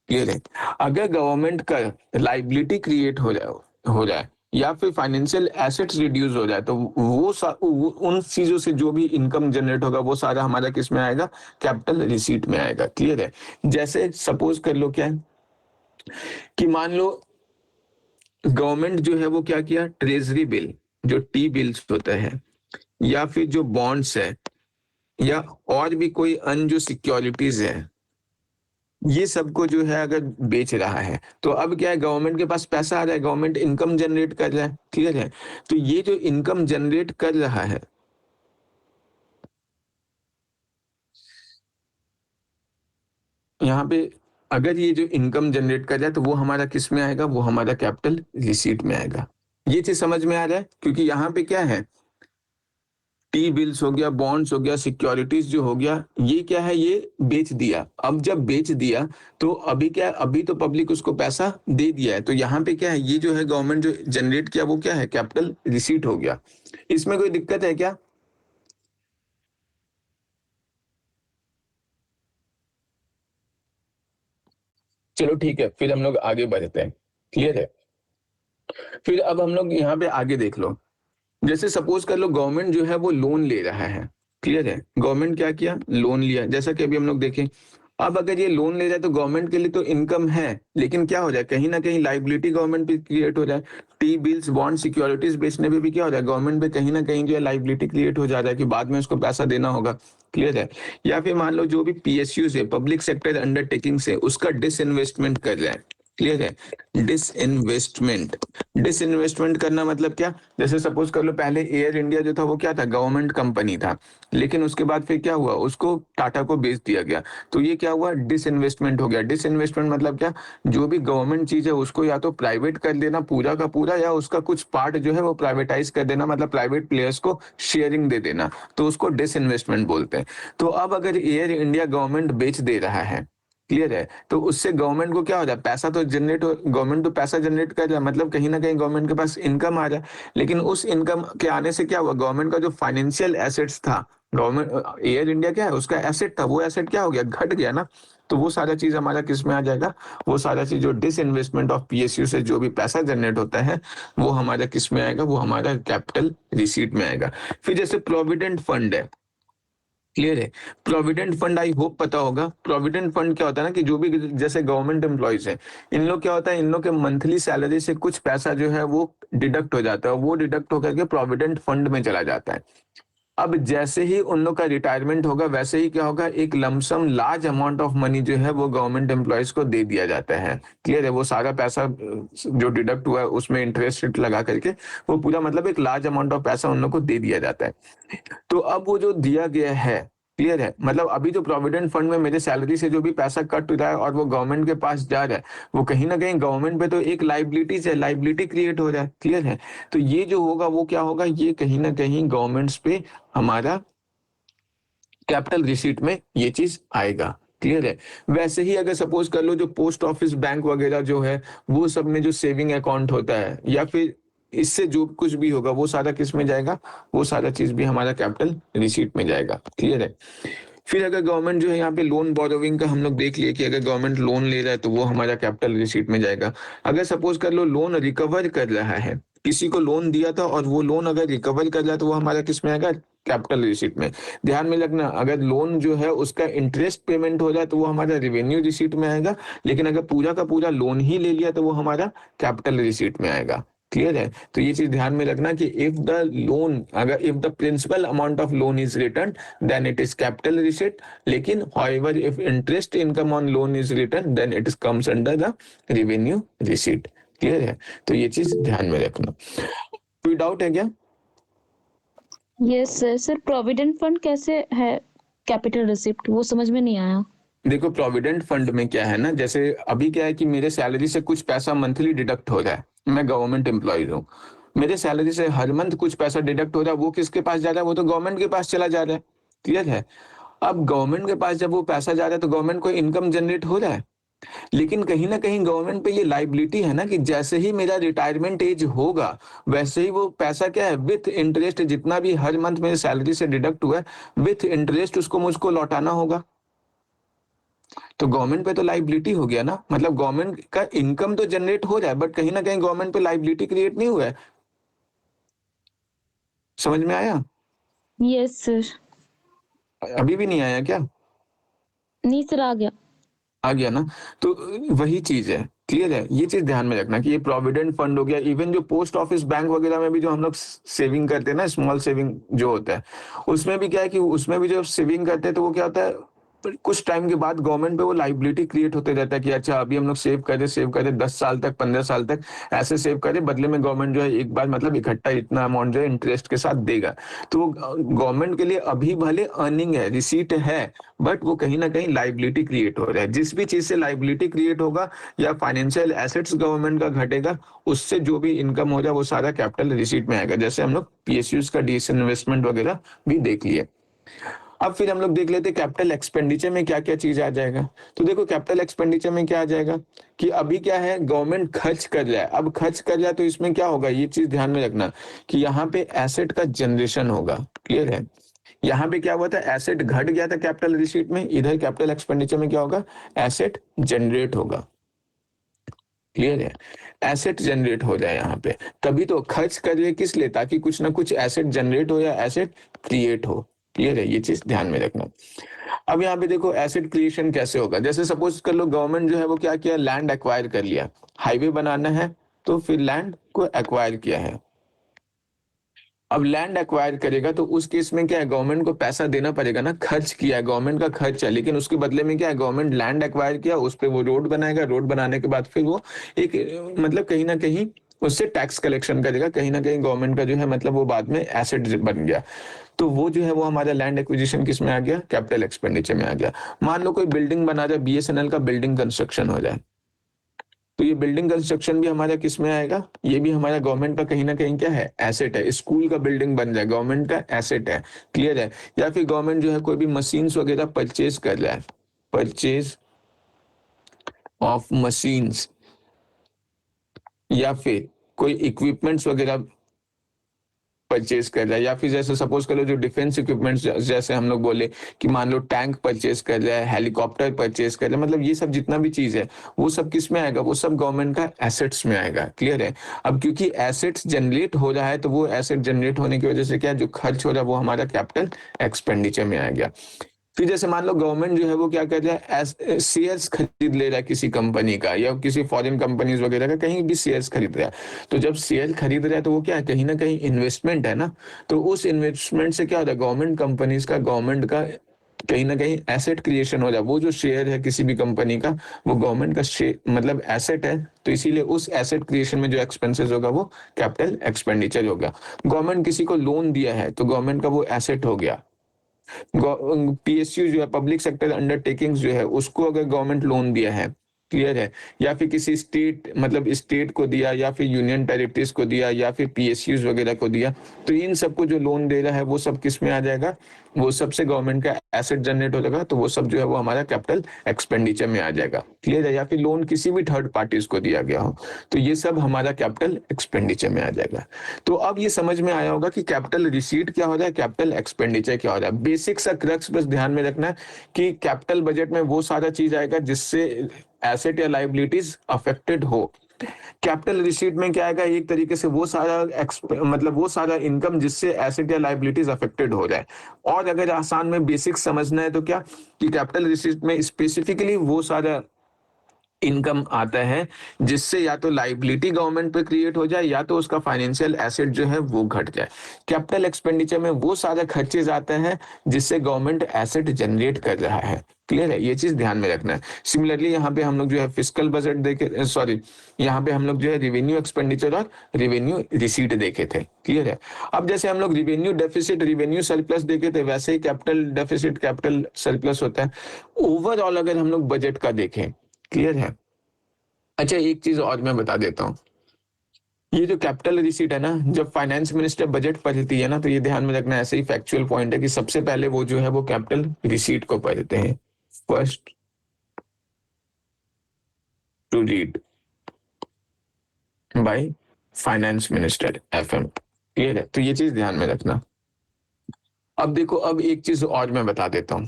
Clear है? अगर गवर्नमेंट का लाइबिलिटी क्रिएट हो जाए या फिर फाइनेंशियल एसेट्स रिड्यूस हो जाए तो उन चीजों से जो भी इनकम जनरेट होगा वो सारा हमारा किस में आएगा? कैपिटल रिसीट में आएगा। क्लियर है? जैसे सपोज कर लो क्या है कि मान लो गवर्नमेंट जो है वो क्या किया, ट्रेजरी बिल जो टी बिल्स होता है या फिर जो बॉन्ड्स है या और भी कोई अन्य जो सिक्योरिटीज है, ये सबको जो है अगर बेच रहा है तो अब क्या है, गवर्नमेंट के पास पैसा आ रहा है, गवर्नमेंट इनकम जनरेट कर रहा है। क्लियर है? तो ये जो इनकम जनरेट कर रहा है यहाँ पे, अगर ये जो इनकम जनरेट कर रहा है तो वो हमारा किस में आएगा? वो हमारा कैपिटल रिसीट में आएगा। ये चीज समझ में आ रहा है? क्योंकि यहाँ पे क्या है, टी बिल्स हो गया, बॉन्ड्स हो गया, सिक्योरिटीज जो हो गया, ये क्या है, ये बेच दिया। अब जब बेच दिया तो अभी क्या है, अभी तो पब्लिक उसको पैसा दे दिया है, तो यहाँ पे क्या है, ये जो है गवर्नमेंट जो जनरेट किया वो क्या है? कैपिटल रिसीट हो गया। इसमें कोई दिक्कत है क्या? चलो ठीक है, फिर हम लोग आगे बढ़ते हैं। क्लियर है? फिर अब हम लोग यहाँ पे आगे देख लो। जैसे सपोज कर लो गवर्नमेंट जो है वो लोन ले रहा है। क्लियर है? गवर्नमेंट क्या किया? लोन लिया। जैसा कि अभी हम लोग देखें, अब अगर ये लोन ले जाए तो गवर्नमेंट के लिए तो इनकम है, लेकिन क्या हो जाए, कहीं ना कहीं लाइबिलिटी गवर्नमेंट पे क्रिएट हो जाए। टी बिल्स, बॉन्ड, सिक्योरिटीज बेचने पे भी क्या हो जाए, गवर्नमेंट पे कहीं ना कहीं जो है लाइबिलिटी क्रिएट हो जा रहा है कि बाद में उसको पैसा देना होगा। क्लियर है? या फिर मान लो जो भी पीएसयू से, पब्लिक सेक्टर अंडरटेकिंग से, उसका डिसइन्वेस्टमेंट कर रहा है। क्लियर है? डिसइन्वेस्टमेंट, डिसइन्वेस्टमेंट करना मतलब क्या, जैसे सपोज कर लो पहले एयर इंडिया जो था वो क्या था, गवर्नमेंट कंपनी था, लेकिन उसके बाद फिर क्या हुआ, उसको टाटा को बेच दिया गया। तो ये क्या हुआ, डिसइन्वेस्टमेंट हो गया। डिसइन्वेस्टमेंट मतलब क्या, जो भी गवर्नमेंट चीज है उसको या तो प्राइवेट कर देना पूरा का पूरा, या उसका कुछ पार्ट जो है वो प्राइवेटाइज कर देना, मतलब प्राइवेट प्लेयर्स को शेयरिंग दे देना, तो उसको डिसइन्वेस्टमेंट बोलते हैं। तो अब अगर एयर इंडिया गवर्नमेंट बेच दे रहा है, क्लियर है, तो उससे गवर्नमेंट को क्या हो जाए, पैसा तो जनरेट हो, गवर्नमेंट तो पैसा जनरेट कर रहा है, मतलब कहीं ना कहीं गवर्नमेंट के पास इनकम आ रहा है। लेकिन उस इनकम के आने से क्या हुआ, गवर्नमेंट का जो फाइनेंशियल एसेट्स था, गवर्नमेंट एयर इंडिया क्या है, उसका एसेट था, वो एसेट क्या हो गया, घट गया ना। तो वो सारा चीज हमारा किस में आ जाएगा, वो सारा चीज जो डिसइन्वेस्टमेंट ऑफ पीएसयू से जो भी पैसा जनरेट होता है वो हमारा किस में आएगा, वो हमारा कैपिटल रिसीट में आएगा। फिर जैसे प्रोविडेंट फंड है। क्लियर है? प्रोविडेंट फंड आई होप पता होगा। प्रोविडेंट फंड क्या होता है ना, कि जो भी जैसे गवर्नमेंट एम्प्लॉयज है, इन लोग क्या होता है, इन लोग के मंथली सैलरी से कुछ पैसा जो है वो डिडक्ट हो जाता है, वो डिडक्ट होकर के प्रोविडेंट फंड में चला जाता है। अब जैसे ही उन लोग का रिटायरमेंट होगा वैसे ही क्या होगा, एक lump sum large amount of money जो है वो गवर्नमेंट एम्प्लॉयज को दे दिया जाता है। क्लियर है? वो सारा पैसा जो डिडक्ट हुआ है उसमें इंटरेस्ट रेट लगा करके वो पूरा मतलब एक लार्ज अमाउंट ऑफ पैसा उन लोग को दे दिया जाता है। तो अब वो जो दिया गया है, क्लियर है, मतलब अभी जो प्रोविडेंट फंड में मेरे सैलरी से जो भी पैसा कट रहा है और वो गवर्नमेंट के पास जा रहा है, वो कहीं ना कहीं गवर्नमेंट पे तो एक लाइबिलिटीज है, लाइबिलिटी क्रिएट हो रहा है। क्लियर है? तो ये जो होगा वो क्या होगा, ये कहीं ना कहीं गवर्नमेंट्स पे हमारा कैपिटल रिसीट में ये चीज आएगा। क्लियर है? वैसे ही अगर सपोज कर लो जो पोस्ट ऑफिस, बैंक वगैरह जो है, वो सब में जो सेविंग अकाउंट होता है या फिर इससे जो कुछ भी होगा वो सारा किस में जाएगा, वो सारा चीज भी हमारा कैपिटल रिसीट में जाएगा। क्लियर है? फिर अगर गवर्नमेंट जो है यहाँ पे लोन बोरोविंग का हम लोग देख लिए कि अगर गवर्नमेंट लोन ले रहा है तो वो हमारा कैपिटल रिसीट में जाएगा। अगर सपोज कर लो लोन रिकवर कर रहा है, किसी को लोन दिया था और वो लोन अगर रिकवर कर रहा है तो वो हमारा किस में आएगा, कैपिटल रिसीट में। ध्यान में रखना, अगर लोन जो है उसका इंटरेस्ट पेमेंट हो जाए तो वो हमारा रेवेन्यू रिसीट में आएगा, लेकिन अगर पूरा का पूरा लोन ही ले लिया तो वो हमारा कैपिटल रिसीट में आएगा। क्लियर है? तो ये चीज ध्यान में रखना कि इफ द लोन, अगर if the principal amount of loan is return then it is capital receipt, लेकिन however if interest income on loan is written then it is comes under the revenue receipt। Clear है? तो ये चीज ध्यान में रखना। कोई डाउट है क्या? Yes sir. Sir provident fund कैसे है कैपिटल रिसिप्ट, वो समझ में नहीं आया। देखो प्रोविडेंट फंड में क्या है ना, जैसे अभी क्या है कि मेरे सैलरी से कुछ पैसा मंथली डिडक्ट हो रहा है, मैं गवर्नमेंट एम्प्लॉय हूँ, मेरे सैलरी से हर मंथ कुछ पैसा डिडक्ट हो रहा है, वो किसके पास जा रहा है? वो तो गवर्नमेंट के पास चला जा रहा है। क्लियर है? अब गवर्नमेंट के पास जब वो पैसा जा रहा है तो गवर्नमेंट को इनकम जनरेट हो रहा है। लेकिन कहीं न कहीं गवर्नमेंट पे ये लायबिलिटी है ना कि जैसे ही मेरा रिटायरमेंट एज होगा, वैसे ही वो पैसा क्या है, विथ इंटरेस्ट जितना भी हर मंथ मेरे सैलरी से डिडक्ट हुआ है, विथ इंटरेस्ट उसको मुझको लौटाना होगा। तो गवर्नमेंट पे तो लायबिलिटी हो गया ना, मतलब गवर्नमेंट का इनकम तो जनरेट हो रहा है, बट कहीं न कहीं गवर्नमेंट पे लायबिलिटी क्रिएट नहीं हुआ है। समझ में आया? Yes sir. अभी भी नहीं आया क्या? नहीं सर, आ गया। आ गया ना? तो वही चीज़ है, क्लियर है? ये चीज़ ध्यान में रखना कि ये प्रोविडेंट फंड हो गया, इवन जो पोस्ट ऑफिस, बैंक वगैरह में भी जो हम लोग सेविंग करते हैं ना, स्मॉल सेविंग जो होता है, उसमें भी क्या है कि उसमें भी जो सेविंग करते हैं तो वो क्या होता है, कुछ टाइम के बाद गवर्नमेंट पे वो लायबिलिटी क्रिएट होते रहता है कि अच्छा अभी हम लोग सेव करे 10 साल तक, 15 साल तक ऐसे सेव करे, बदले में गवर्नमेंट जो है एक बार मतलब इकट्ठा इतना अमाउंट जो है इंटरेस्ट के साथ देगा। तो गवर्नमेंट के लिए अभी भले अर्निंग है, रिसीट है, बट वो कहीं ना कहीं लायबिलिटी क्रिएट हो रहा है। जिस भी चीज से लायबिलिटी क्रिएट होगा या फाइनेंशियल एसेट्स गवर्नमेंट का घटेगा, उससे जो भी इनकम हो जाए वो सारा कैपिटल रिसीट में आएगा। जैसे हम लोग पीएसयूज का डिसइन्वेस्टमेंट वगैरह भी देख लिए। अब फिर हम लोग देख लेते हैं कैपिटल एक्सपेंडिचर में क्या क्या चीज आ जाएगा। तो देखो कैपिटल एक्सपेंडिचर में क्या आ जाएगा कि अभी क्या है, गवर्नमेंट खर्च कर रहा है। अब खर्च कर रहा है तो इसमें क्या होगा, ये चीज ध्यान में रखना कि यहाँ पे एसेट का जनरेशन होगा। क्लियर है? यहाँ पे क्या हुआ था, एसेट घट गया था कैपिटल रिसीट में, इधर कैपिटल एक्सपेंडिचर में क्या होगा, एसेट जनरेट होगा। क्लियर है? एसेट जनरेट हो जाए यहाँ पे, तभी तो खर्च करिए किस लिए, ताकि कुछ ना कुछ एसेट जनरेट हो या एसेट क्रिएट हो। क्लियर है? ये चीज ध्यान में रखना। अब यहाँ पे देखो एसेट क्रिएशन कैसे होगा। जैसे सपोज कर लो गवर्नमेंट जो है वो क्या किया, लैंड एक्वायर कर लिया, हाईवे बनाना है तो फिर लैंड को एक्वायर किया है। अब लैंड एक्वायर करेगा तो उस केस में क्या है, गवर्नमेंट को पैसा देना पड़ेगा ना, खर्च किया है, गवर्नमेंट का खर्च है, लेकिन उसके बदले में क्या है, गवर्नमेंट लैंड एक्वायर किया, उस पे वो रोड बनाएगा, रोड बनाने के बाद फिर वो एक मतलब कहीं ना कहीं उससे टैक्स कलेक्शन करेगा, कहीं ना कहीं गवर्नमेंट का जो है मतलब वो बाद में एसेट बन गया। तो वो जो है वो हमारा लैंड एक्विजिशन किस में आ गया, कैपिटल एक्सपेंडिचर में आ गया। मान लो कोई बिल्डिंग बना रहा है, बीएसएनएल का बिल्डिंग कंस्ट्रक्शन हो जाए, तो ये बिल्डिंग कंस्ट्रक्शन भी हमारा किस में आएगा, ये भी हमारा गवर्नमेंट का कहीं ना कहीं क्या है, एसेट है। स्कूल का बिल्डिंग बन जाए, गवर्नमेंट का एसेट है। क्लियर है? या फिर गवर्नमेंट जो है कोई भी मशीन्स वगैरह परचेज कर रहा है, परचेज ऑफ मशीन्स, या फिर कोई इक्विपमेंट्स वगैरह परचेज कर रहा है, या फिर जैसे सपोज करो जो डिफेंस इक्विपमेंट्स, जैसे हम लोग बोले कि मान लो टैंक परचेज कर रहा है, हेलीकॉप्टर परचेज कर रहा है, मतलब ये सब जितना भी चीज है वो सब किस में आएगा, वो सब गवर्नमेंट का एसेट्स में आएगा। क्लियर है? अब क्योंकि एसेट्स जनरेट हो रहा है तो वो एसेट जनरेट होने की वजह से क्या जो खर्च हो रहा है वो हमारा कैपिटल एक्सपेंडिचर में आ गया। फिर जैसे मान लो गवर्नमेंट जो है वो क्या कर रहा है, शेयर्स खरीद ले रहा है किसी कंपनी का या किसी फॉरेन कंपनीज वगैरह का, कहीं भी शेयर्स खरीद रहा है। तो जब शेयर खरीद रहा है तो वो क्या है, कहीं ना कहीं इन्वेस्टमेंट है ना। तो उस इन्वेस्टमेंट से क्या होता है, गवर्नमेंट कंपनीज का, गवर्नमेंट का कहीं ना कहीं एसेट क्रिएशन हो जाए। वो जो शेयर है किसी भी कंपनी का, वो गवर्नमेंट का मतलब एसेट है, तो इसीलिए उस एसेट क्रिएशन में जो एक्सपेंसेस होगा वो कैपिटल एक्सपेंडिचर होगा। गवर्नमेंट किसी को लोन दिया है तो गवर्नमेंट का वो एसेट हो गया। पीएसयू जो है, पब्लिक सेक्टर अंडरटेकिंग्स जो है, उसको अगर गवर्नमेंट लोन दिया है, क्लियर है, या फिर किसी स्टेट मतलब स्टेट को दिया, या फिर यूनियन टेरिटरीज को दिया, या फिर पीएसयूज वगैरह को दिया, तो इन सबको जो लोन दे रहा है वो सब किस में आ जाएगा, वो सबसे गवर्नमेंट का एसेट जनरेट हो जाएगा, तो वो सब जो है वो हमारा कैपिटल एक्सपेंडिचर में आ जाएगा। क्लियर है? या फिर लोन किसी भी थर्ड पार्टीज को दिया गया हो, तो ये सब हमारा कैपिटल एक्सपेंडिचर में आ जाएगा। तो अब ये समझ में आया होगा कि कैपिटल रिसीट क्या हो रहा है, कैपिटल एक्सपेंडिचर क्या हो रहा है। बेसिक सा क्रक्स बस ध्यान में रखना है कि कैपिटल बजट में वो सारा चीज आएगा जिससे एसेट या लाइबिलिटीज अफेक्टेड हो। कैपिटल रिसीट में क्या आएगा, एक तरीके से वो सारा मतलब वो सारा इनकम जिससे एसेट या लाइबिलिटीज अफेक्टेड हो जाए। और अगर आसान में बेसिक समझना है तो क्या कि कैपिटल रिसीट में स्पेसिफिकली वो सारा इनकम आता है जिससे या तो लाइबिलिटी गवर्नमेंट पे क्रिएट हो जाए या तो उसका फाइनेंशियल एसेट जो है वो घट जाए। कैपिटल एक्सपेंडिचर में वो सारा खर्चेज आते हैं जिससे गवर्नमेंट एसेट जनरेट कर रहा है। क्लियर है? ये चीज ध्यान में रखना है। सिमिलरली यहाँ पे हम लोग जो है फिस्कल बजट देखे, सॉरी यहाँ पे हम लोग जो है रिवेन्यू एक्सपेंडिचर और रिवेन्यू रिसीट देखे थे। क्लियर है? अब जैसे हम लोग रिवेन्यू डेफिसिट, रिवेन्यू सरप्लस देखे थे, वैसे ही कैपिटल डेफिसिट, कैपिटल सरप्लस होता है ओवरऑल अगर हम लोग बजट का देखें। क्लियर है? अच्छा एक चीज और मैं बता देता हूं, ये जो कैपिटल रिसीट है ना, जब फाइनेंस मिनिस्टर बजट पढ़ती है ना, तो ये ध्यान में रखना, ऐसे ही फैक्चुअल पॉइंट है कि सबसे पहले वो जो है वो कैपिटल रिसीट को पढ़ते हैं, first to read by finance minister FM। Clear है? तो ये चीज ध्यान में रखना। अब देखो, अब एक चीज और मैं बता देता हूं।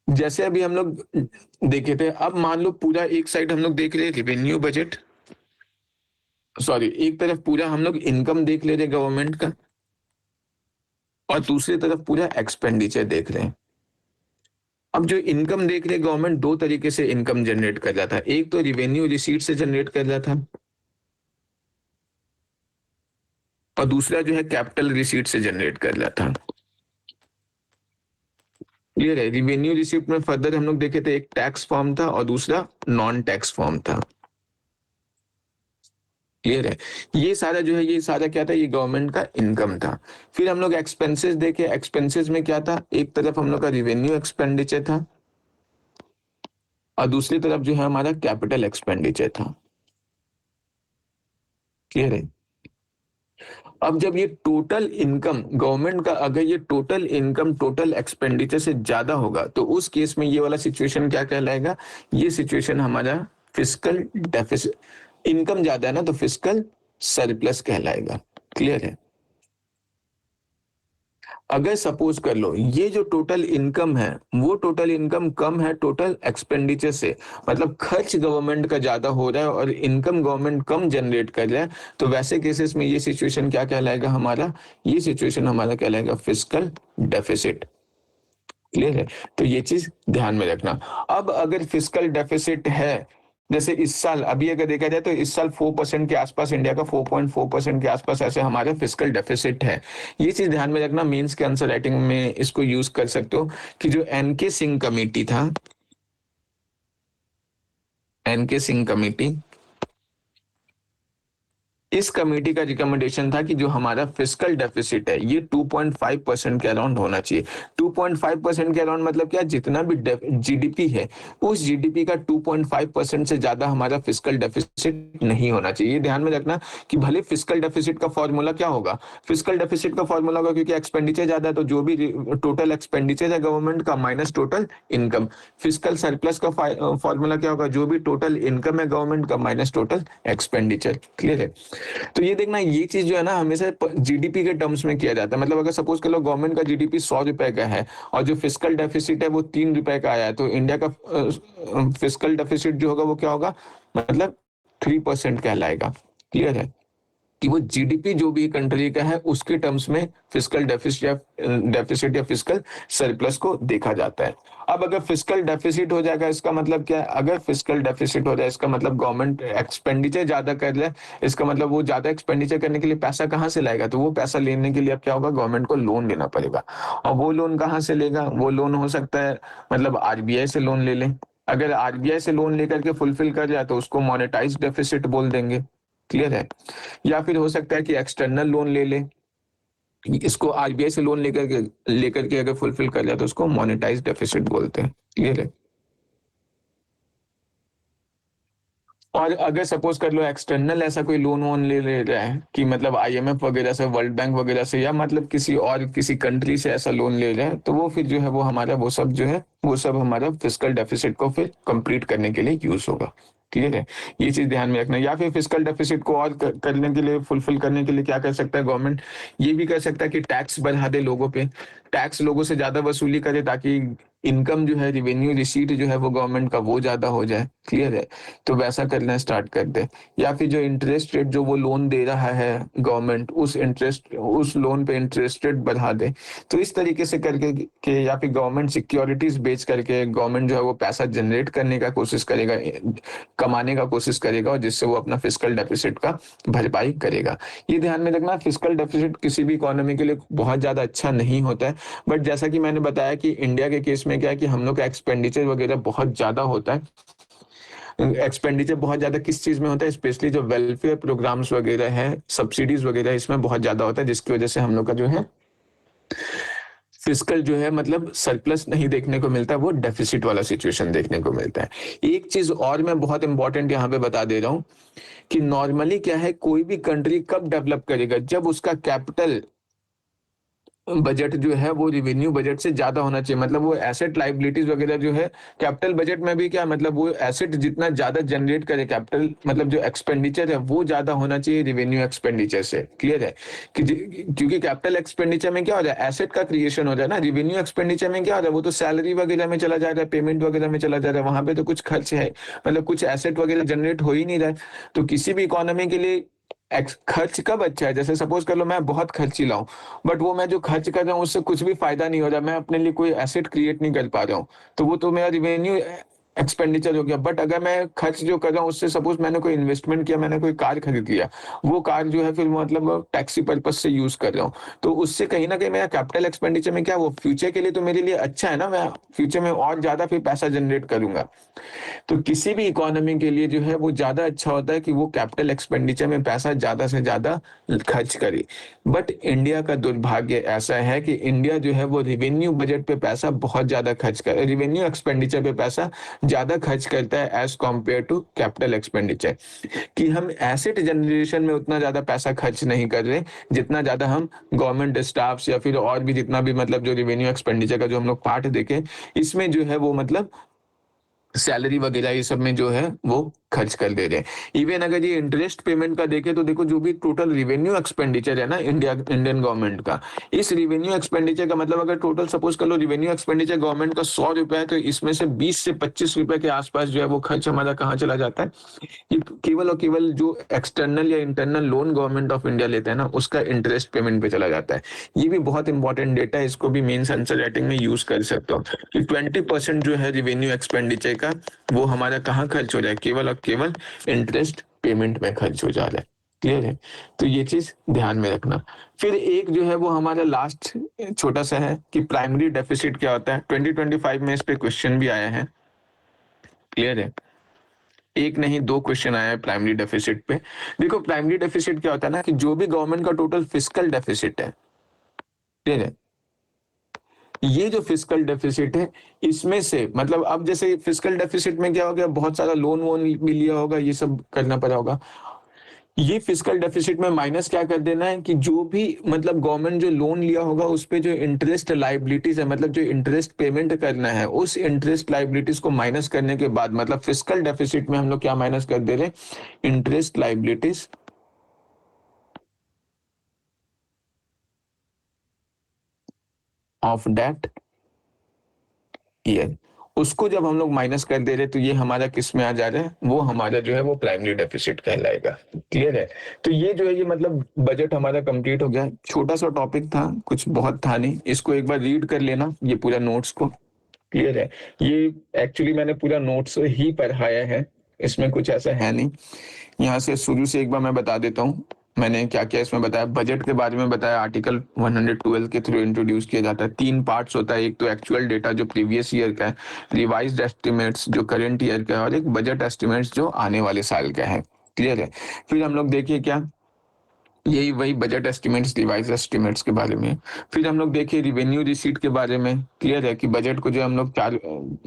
जैसे अभी हम लोग देखे थे, अब मान लो पूरा एक साइड हम लोग देख रहे रेवेन्यू बजट, सॉरी, एक तरफ पूरा हम लोग इनकम देख ले रहे गवर्नमेंट का, और दूसरी तरफ पूरा एक्सपेंडिचर देख रहे हैं। अब जो इनकम देख रहे गवर्नमेंट, दो तरीके से इनकम जनरेट कर रहा था। एक तो रिवेन्यू रिसीट से जनरेट कर रहा था, और दूसरा जो है कैपिटल रिसीट से जनरेट कर रहा था। क्लियर है? रिवेन्यू रिसीट में फर्दर हम लोग देखे थे, एक टैक्स फॉर्म था और दूसरा नॉन टैक्स फॉर्म था। क्लियर है? ये सारा जो है, ये सारा क्या था, ये गवर्नमेंट का इनकम था। फिर हम लोग एक्सपेंसेस देखे, एक्सपेंसेस में क्या था, एक तरफ हम लोग का रिवेन्यू एक्सपेंडिचर था और दूसरी तरफ जो है हमारा कैपिटल एक्सपेंडिचर था। क्लियर है? अब जब ये टोटल इनकम गवर्नमेंट का, अगर ये टोटल इनकम टोटल एक्सपेंडिचर से ज्यादा होगा, तो उस केस में ये वाला सिचुएशन क्या कहलाएगा, ये सिचुएशन हमारा फिस्कल डेफिसिट। इनकम ज्यादा है ना, तो फिस्कल सरप्लस कहलाएगा। क्लियर है? अगर सपोज कर लो ये जो टोटल इनकम है, वो टोटल इनकम कम है टोटल एक्सपेंडिचर से, मतलब खर्च गवर्नमेंट का ज्यादा हो रहा है और इनकम गवर्नमेंट कम जनरेट कर रहा है, तो वैसे केसेस में ये सिचुएशन क्या कहलाएगा हमारा, ये सिचुएशन हमारा कहलाएगा फिस्कल डेफिसिट। क्लियर है? तो ये चीज ध्यान में रखना। अब अगर फिस्कल डेफिसिट है, जैसे इस साल, अभी अगर देखा जाए तो इस साल 4% के आसपास, इंडिया का 4.4% के आसपास ऐसे हमारा फिस्कल डेफिसिट है। ये चीज ध्यान में रखना, मेंस के आंसर राइटिंग में इसको यूज कर सकते हो कि जो एनके सिंह कमेटी था, एनके सिंह कमेटी, इस कमेटी का रिकमेंडेशन था कि जो हमारा फिस्कल डेफिसिट है ये 2.5% के अराउंड होना चाहिए। 2.5% के अराउंड मतलब क्या, जितना भी जीडीपी है, उस जीडीपी का 2.5% से ज्यादा हमारा फिस्कल डेफिसिट नहीं होना चाहिए। ये ध्यान में रखना कि भले फिस्कल डेफिसिट का फॉर्मूला क्या होगा, फिस्कल डेफिसिट का फॉर्मूला होगा, क्योंकि एक्सपेंडिचर ज्यादा है तो जो भी टोटल एक्सपेंडिचर है गवर्नमेंट का minus total income. Fiscal surplus का फॉर्मूला क्या होगा, जो भी टोटल इनकम है गवर्नमेंट का माइनस टोटल एक्सपेंडिचर। क्लियर है? तो ये देखना, ये चीज जो है ना हमेशा जीडीपी के टर्म्स में किया जाता है। मतलब अगर सपोज कर लो गवर्नमेंट का जीडीपी 100 रुपए का है और जो फिस्कल डेफिसिट है वो 3 रुपए का आया है, तो इंडिया का फिस्कल डेफिसिट जो होगा वो क्या होगा, मतलब 3% कहलाएगा। क्लियर है? कि वो जीडीपी जो भी कंट्री का है उसके टर्म्स में फिस्कल डेफिसिट या फिस्कल सरप्लस को देखा जाता है। अब अगर फिस्कल डेफिसिट हो जाएगा, इसका मतलब क्या है, अगर फिस्कल डेफिसिट हो जाए इसका मतलब गवर्नमेंट एक्सपेंडिचर ज्यादा कर रहा है, इसका मतलब वो ज्यादा एक्सपेंडिचर करने के लिए पैसा कहाँ से लाएगा, तो वो पैसा लेने के लिए अब क्या होगा, गवर्नमेंट को लोन लेना पड़ेगा। और वो लोन कहाँ से लेगा, वो लोन हो सकता है मतलब आरबीआई से लोन ले लें। अगर आरबीआई से लोन लेकर के फुलफिल कर जाए तो उसको मोनेटाइज डेफिसिट बोल देंगे। क्लियर है? या फिर हो सकता है कि एक्सटर्नल लोन ले ले, इसको आरबीआई से लोन लेकर के अगर फुलफिल कर जाए तो उसको मोनेटाइज डेफिसिट बोलते हैं। क्लियर है? और अगर सपोज कर लो एक्सटर्नल ऐसा कोई लोन वोन ले रहा है कि मतलब आईएमएफ वगैरह से, वर्ल्ड बैंक वगैरह से, या मतलब किसी और किसी कंट्री से ऐसा लोन ले रहा है, तो वो फिर जो है वो हमारा वो सब जो है वो सब हमारा फिस्कल डेफिसिट को फिर कंप्लीट करने के लिए यूज होगा। क्लियर है? ये चीज ध्यान में रखना। या फिर फिस्कल डेफिसिट को और करने के लिए, फुलफिल करने के लिए क्या कर सकता है गवर्नमेंट, ये भी कर सकता है कि टैक्स बढ़ा दे लोगों पे, टैक्स लोगों से ज्यादा वसूली करे ताकि इनकम जो है, रिवेन्यू रिसीट जो है वो गवर्नमेंट का वो ज्यादा हो जाए। क्लियर है? तो वैसा करना स्टार्ट कर दे। या फिर जो इंटरेस्ट रेट जो वो लोन दे रहा है गवर्नमेंट, उस लोन पे इंटरेस्ट रेट बढ़ा दे। तो इस तरीके से करके के, या फिर गवर्नमेंट सिक्योरिटीज बेच करके गवर्नमेंट जो है वो पैसा जनरेट करने का कोशिश करेगा, कमाने का कोशिश करेगा, और जिससे वो अपना फिस्कल डेफिसिट का भरपाई करेगा। ये ध्यान में रखना, फिस्कल डेफिसिट किसी भी इकोनॉमी के लिए बहुत ज्यादा अच्छा नहीं होता है। बट जैसा कि मैंने बताया कि इंडिया के केस में क्या है कि हम लोग का एक्सपेंडिचर वगैरह बहुत ज्यादा होता है। एक्सपेंडिचर बहुत ज्यादा किस चीज में होता है, स्पेशली जो वेलफेयर प्रोग्राम्स वगैरह है, सब्सिडीज वगैरह, इसमें बहुत ज्यादा होता है, जिसकी वजह से हम लोग का जो है फिस्कल जो है मतलब सरप्लस नहीं देखने को मिलता, वो डेफिसिट वाला सिचुएशन देखने को मिलता है। एक चीज और मैं बहुत इंपॉर्टेंट यहाँ पे बता दे रहा हूँ कि नॉर्मली क्या है, कोई भी कंट्री कब डेवलप करेगा, जब उसका कैपिटल बजट जो है वो रिवेन्यू बजट से ज्यादा होना चाहिए। मतलब वो एसेट लाइबिलिटीज वगैरह जो है, कैपिटल बजट में भी क्या मतलब वो एसेट जितना ज्यादा जनरेट करे, कैपिटल मतलब जो एक्सपेंडिचर है वो ज्यादा होना चाहिए रिवेन्यू एक्सपेंडिचर से। क्लियर है कि क्योंकि कैपिटल एक्सपेंडिचर में क्या हो रहा है, एसेट का क्रिएशन हो रहा है ना। रिवेन्यू एक्सपेंडिचर में क्या हो रहा है, वो तो सैलरी वगैरह में चला जा रहा है, पेमेंट वगैरह में चला जा रहा है, वहां पे तो कुछ खर्च है, मतलब कुछ एसेट वगैरह जनरेट हो ही नहीं रहा है। तो किसी भी इकोनॉमी के लिए खर्च कब अच्छा है, जैसे सपोज कर लो मैं बहुत खर्चीला हूँ, बट वो मैं जो खर्च कर रहा हूँ उससे कुछ भी फायदा नहीं हो रहा, मैं अपने लिए कोई एसेट क्रिएट नहीं कर पा रहा हूँ, तो वो तो मेरा रिवेन्यू एक्सपेंडिचर हो गया। बट अगर मैं खर्च जो कर रहा हूँ उससे, सपोज मैंने कोई इन्वेस्टमेंट किया, मैंने कोई कार खरीद लिया, वो कार जो है फिर मतलब टैक्सी पर्पज से यूज कर रहा हूँ, तो उससे कहीं ना कहीं मेरा कैपिटल एक्सपेंडिचर में क्या, वो फ्यूचर के लिए तो मेरे लिए अच्छा है ना, मैं फ्यूचर में और ज्यादा फिर पैसा जनरेट करूंगा। तो किसी भी इकोनॉमी के लिए जो है वो ज्यादा अच्छा होता है कि वो कैपिटल एक्सपेंडिचर में पैसा ज्यादा से ज्यादा खर्च करे। बट इंडिया का दुर्भाग्य ऐसा है कि इंडिया जो है वो रिवेन्यू बजट पे पैसा बहुत ज्यादा खर्च कर, रिवेन्यू एक्सपेंडिचर पे पैसा ज्यादा खर्च करता है as compare to capital expenditure. कि हम एसेट जनरेशन में उतना ज्यादा पैसा खर्च नहीं कर रहे जितना ज्यादा हम गवर्नमेंट स्टाफ्स या फिर और भी जितना भी मतलब जो रिवेन्यू एक्सपेंडिचर का जो हम लोग पार्ट देखें, इसमें जो है वो मतलब सैलरी वगैरह ये सब में जो है वो खर्च कर दे रहे हैं। इवन अगर ये इंटरेस्ट पेमेंट का देखें तो देखो, जो भी टोटल रिवेन्यू एक्सपेंडिचर है ना इंडियन गवर्नमेंट का, इस रिवेन्यू एक्सपेंडिचर का मतलब अगर टोटल सपोज कर लो रिवेन्यू एक्सपेंडिचर गवर्नमेंट का 100 रुपए है, तो इसमें से 20 से 25 रुपए के आसपास जो है वो खर्च हमारा कहाँ चला जाता है, ये केवल और केवल जो एक्सटर्नल या internal loan government of India लेता है ना, उसका इंटरेस्ट पेमेंट पे चला जाता है। ये भी बहुत इंपॉर्टेंट डेटा है, इसको भी मेंस आंसर राइटिंग में यूज कर सकते हो कि 20% जो है रिवेन्यू एक्सपेंडिचर का, वो हमारा कहाँ खर्च हो रहा है, केवल और केवल इंटरेस्ट पेमेंट में खर्च हो जा रहा है। क्लियर है, तो ये चीज ध्यान में रखना। फिर एक जो है वो हमारा लास्ट छोटा सा है कि प्राइमरी डेफिसिट क्या होता है। 2025 में इस पे क्वेश्चन भी आया है। क्लियर है, एक नहीं दो क्वेश्चन आया है प्राइमरी डेफिसिट पे। देखो प्राइमरी डेफिसिट क्या होता है ना, कि जो भी गवर्नमेंट का टोटल फिस्कल डेफिसिट है, क्लियर है, ये जो फिस्कल डेफिसिट है इसमें से मतलब अब जैसे फिस्कल डेफिसिट में क्या हो गया, बहुत सारा लोन वोन भी लिया होगा, ये सब करना पड़ा होगा। ये फिस्कल डेफिसिट में माइनस क्या कर देना है कि जो भी मतलब गवर्नमेंट जो लोन लिया होगा उस पे जो इंटरेस्ट लाइबिलिटीज है, मतलब जो इंटरेस्ट पेमेंट करना है, उस इंटरेस्ट लाइबिलिटीज को माइनस करने के बाद, मतलब फिस्कल डेफिसिट में हम लोग क्या माइनस कर दे रहे हैं, interest liabilities of that year, उसको जब हम लोग माइनस कर दे रहे तो ये हमारा किस में आ जा रहा है, वो हमारा जो है वो प्राइमरी डेफिसिट कहलाएगा। क्लियर है, तो ये जो है ये मतलब बजट हमारा कंप्लीट हो गया। छोटा सा टॉपिक था, कुछ बहुत था नहीं, इसको एक बार रीड कर लेना ये पूरा नोट्स को। क्लियर है, ये एक्चुअली मैंने पूरा नोट्स ही पढ़ाया है, इसमें कुछ ऐसा है नहीं। यहाँ से शुरू से एक बार मैं बता देता हूँ मैंने क्या क्या इसमें बताया। बजट के बारे में बताया, आर्टिकल 112 के थ्रू इंट्रोड्यूस किया जाता है। 3 पार्ट्स होता है, एक तो एक्चुअल डेटा जो प्रीवियस ईयर का है, रिवाइज्ड एस्टिमेट्स जो करंट ईयर का है, और एक बजट एस्टिमेट्स जो आने वाले साल का है। क्लियर है, फिर हम लोग देखिए क्या, यही वही बजट एस्टिमेट्स रिवाइज एस्टिमेट्स के बारे में। फिर हम लोग देखिए रिवेन्यू रिसीट के बारे में। क्लियर है कि बजट को जो हम लोग चार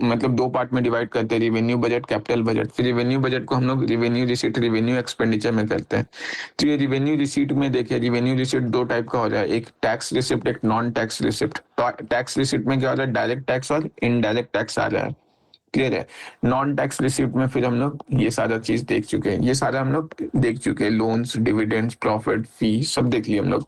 मतलब 2 पार्ट में डिवाइड करते हैं, रिवेन्यू बजट, कैपिटल बजट। फिर रिवेन्यू बजट को हम लोग रिवेन्यू रिसीट, रिवेन्यू एक्सपेंडिचर में करते हैं। तो ये रिवेन्यू रिसीट में देखिए, रिवेन्यू रिसीट 2 टाइप का हो रहा है, एक टैक्स रिसिप्ट, एक non tax receipt. Tax receipt में क्या हो रहा है, डायरेक्ट टैक्स और इनडायरेक्ट टैक्स आ रहा है। क्लियर है, नॉन टैक्स रिसिप्ट में फिर हम लोग ये सारा चीज देख चुके हैं, ये सारा हम लोग देख चुके हैं, लोन्स, डिविडेंड्स, प्रॉफिट, फी सब देख लिए हम लोग।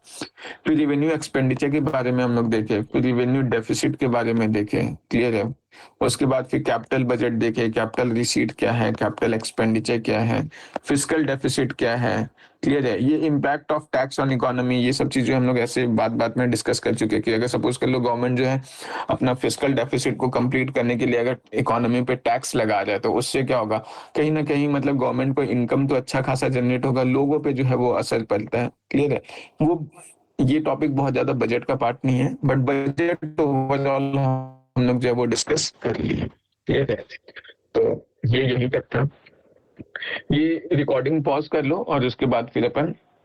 फिर रिवेन्यू एक्सपेंडिचर के बारे में हम लोग देखे, फिर रिवेन्यू डेफिसिट के बारे में देखे। क्लियर है, उसके बाद फिर कैपिटल बजट देखे, कैपिटल रिसीट क्या है, कैपिटल एक्सपेंडिचर क्या है, फिस्कल डेफिसिट क्या है। क्लियर है, ये impact of tax on economy, ये सब चीजें हम लोग ऐसे बात बात में डिस्कस कर चुके हैं कि अगर सपोज कर लो गवर्नमेंट जो है अपना फिस्कल डेफिसिट को कंप्लीट करने के लिए अगर इकोनॉमी पे टैक्स लगा रहा है, तो उससे क्या होगा, कहीं ना कहीं मतलब गवर्नमेंट को इनकम तो अच्छा खासा जनरेट होगा, लोगों पे जो है वो असर पड़ता है। क्लियर है, वो ये टॉपिक बहुत ज्यादा बजट का पार्ट नहीं है, बट बजट ओवरऑल हम लोग जो है वो डिस्कस कर लिए। क्लियर है, तो ये यही तक था। ये रिकॉर्डिंग पॉज कर लो और उसके बाद फिर अपन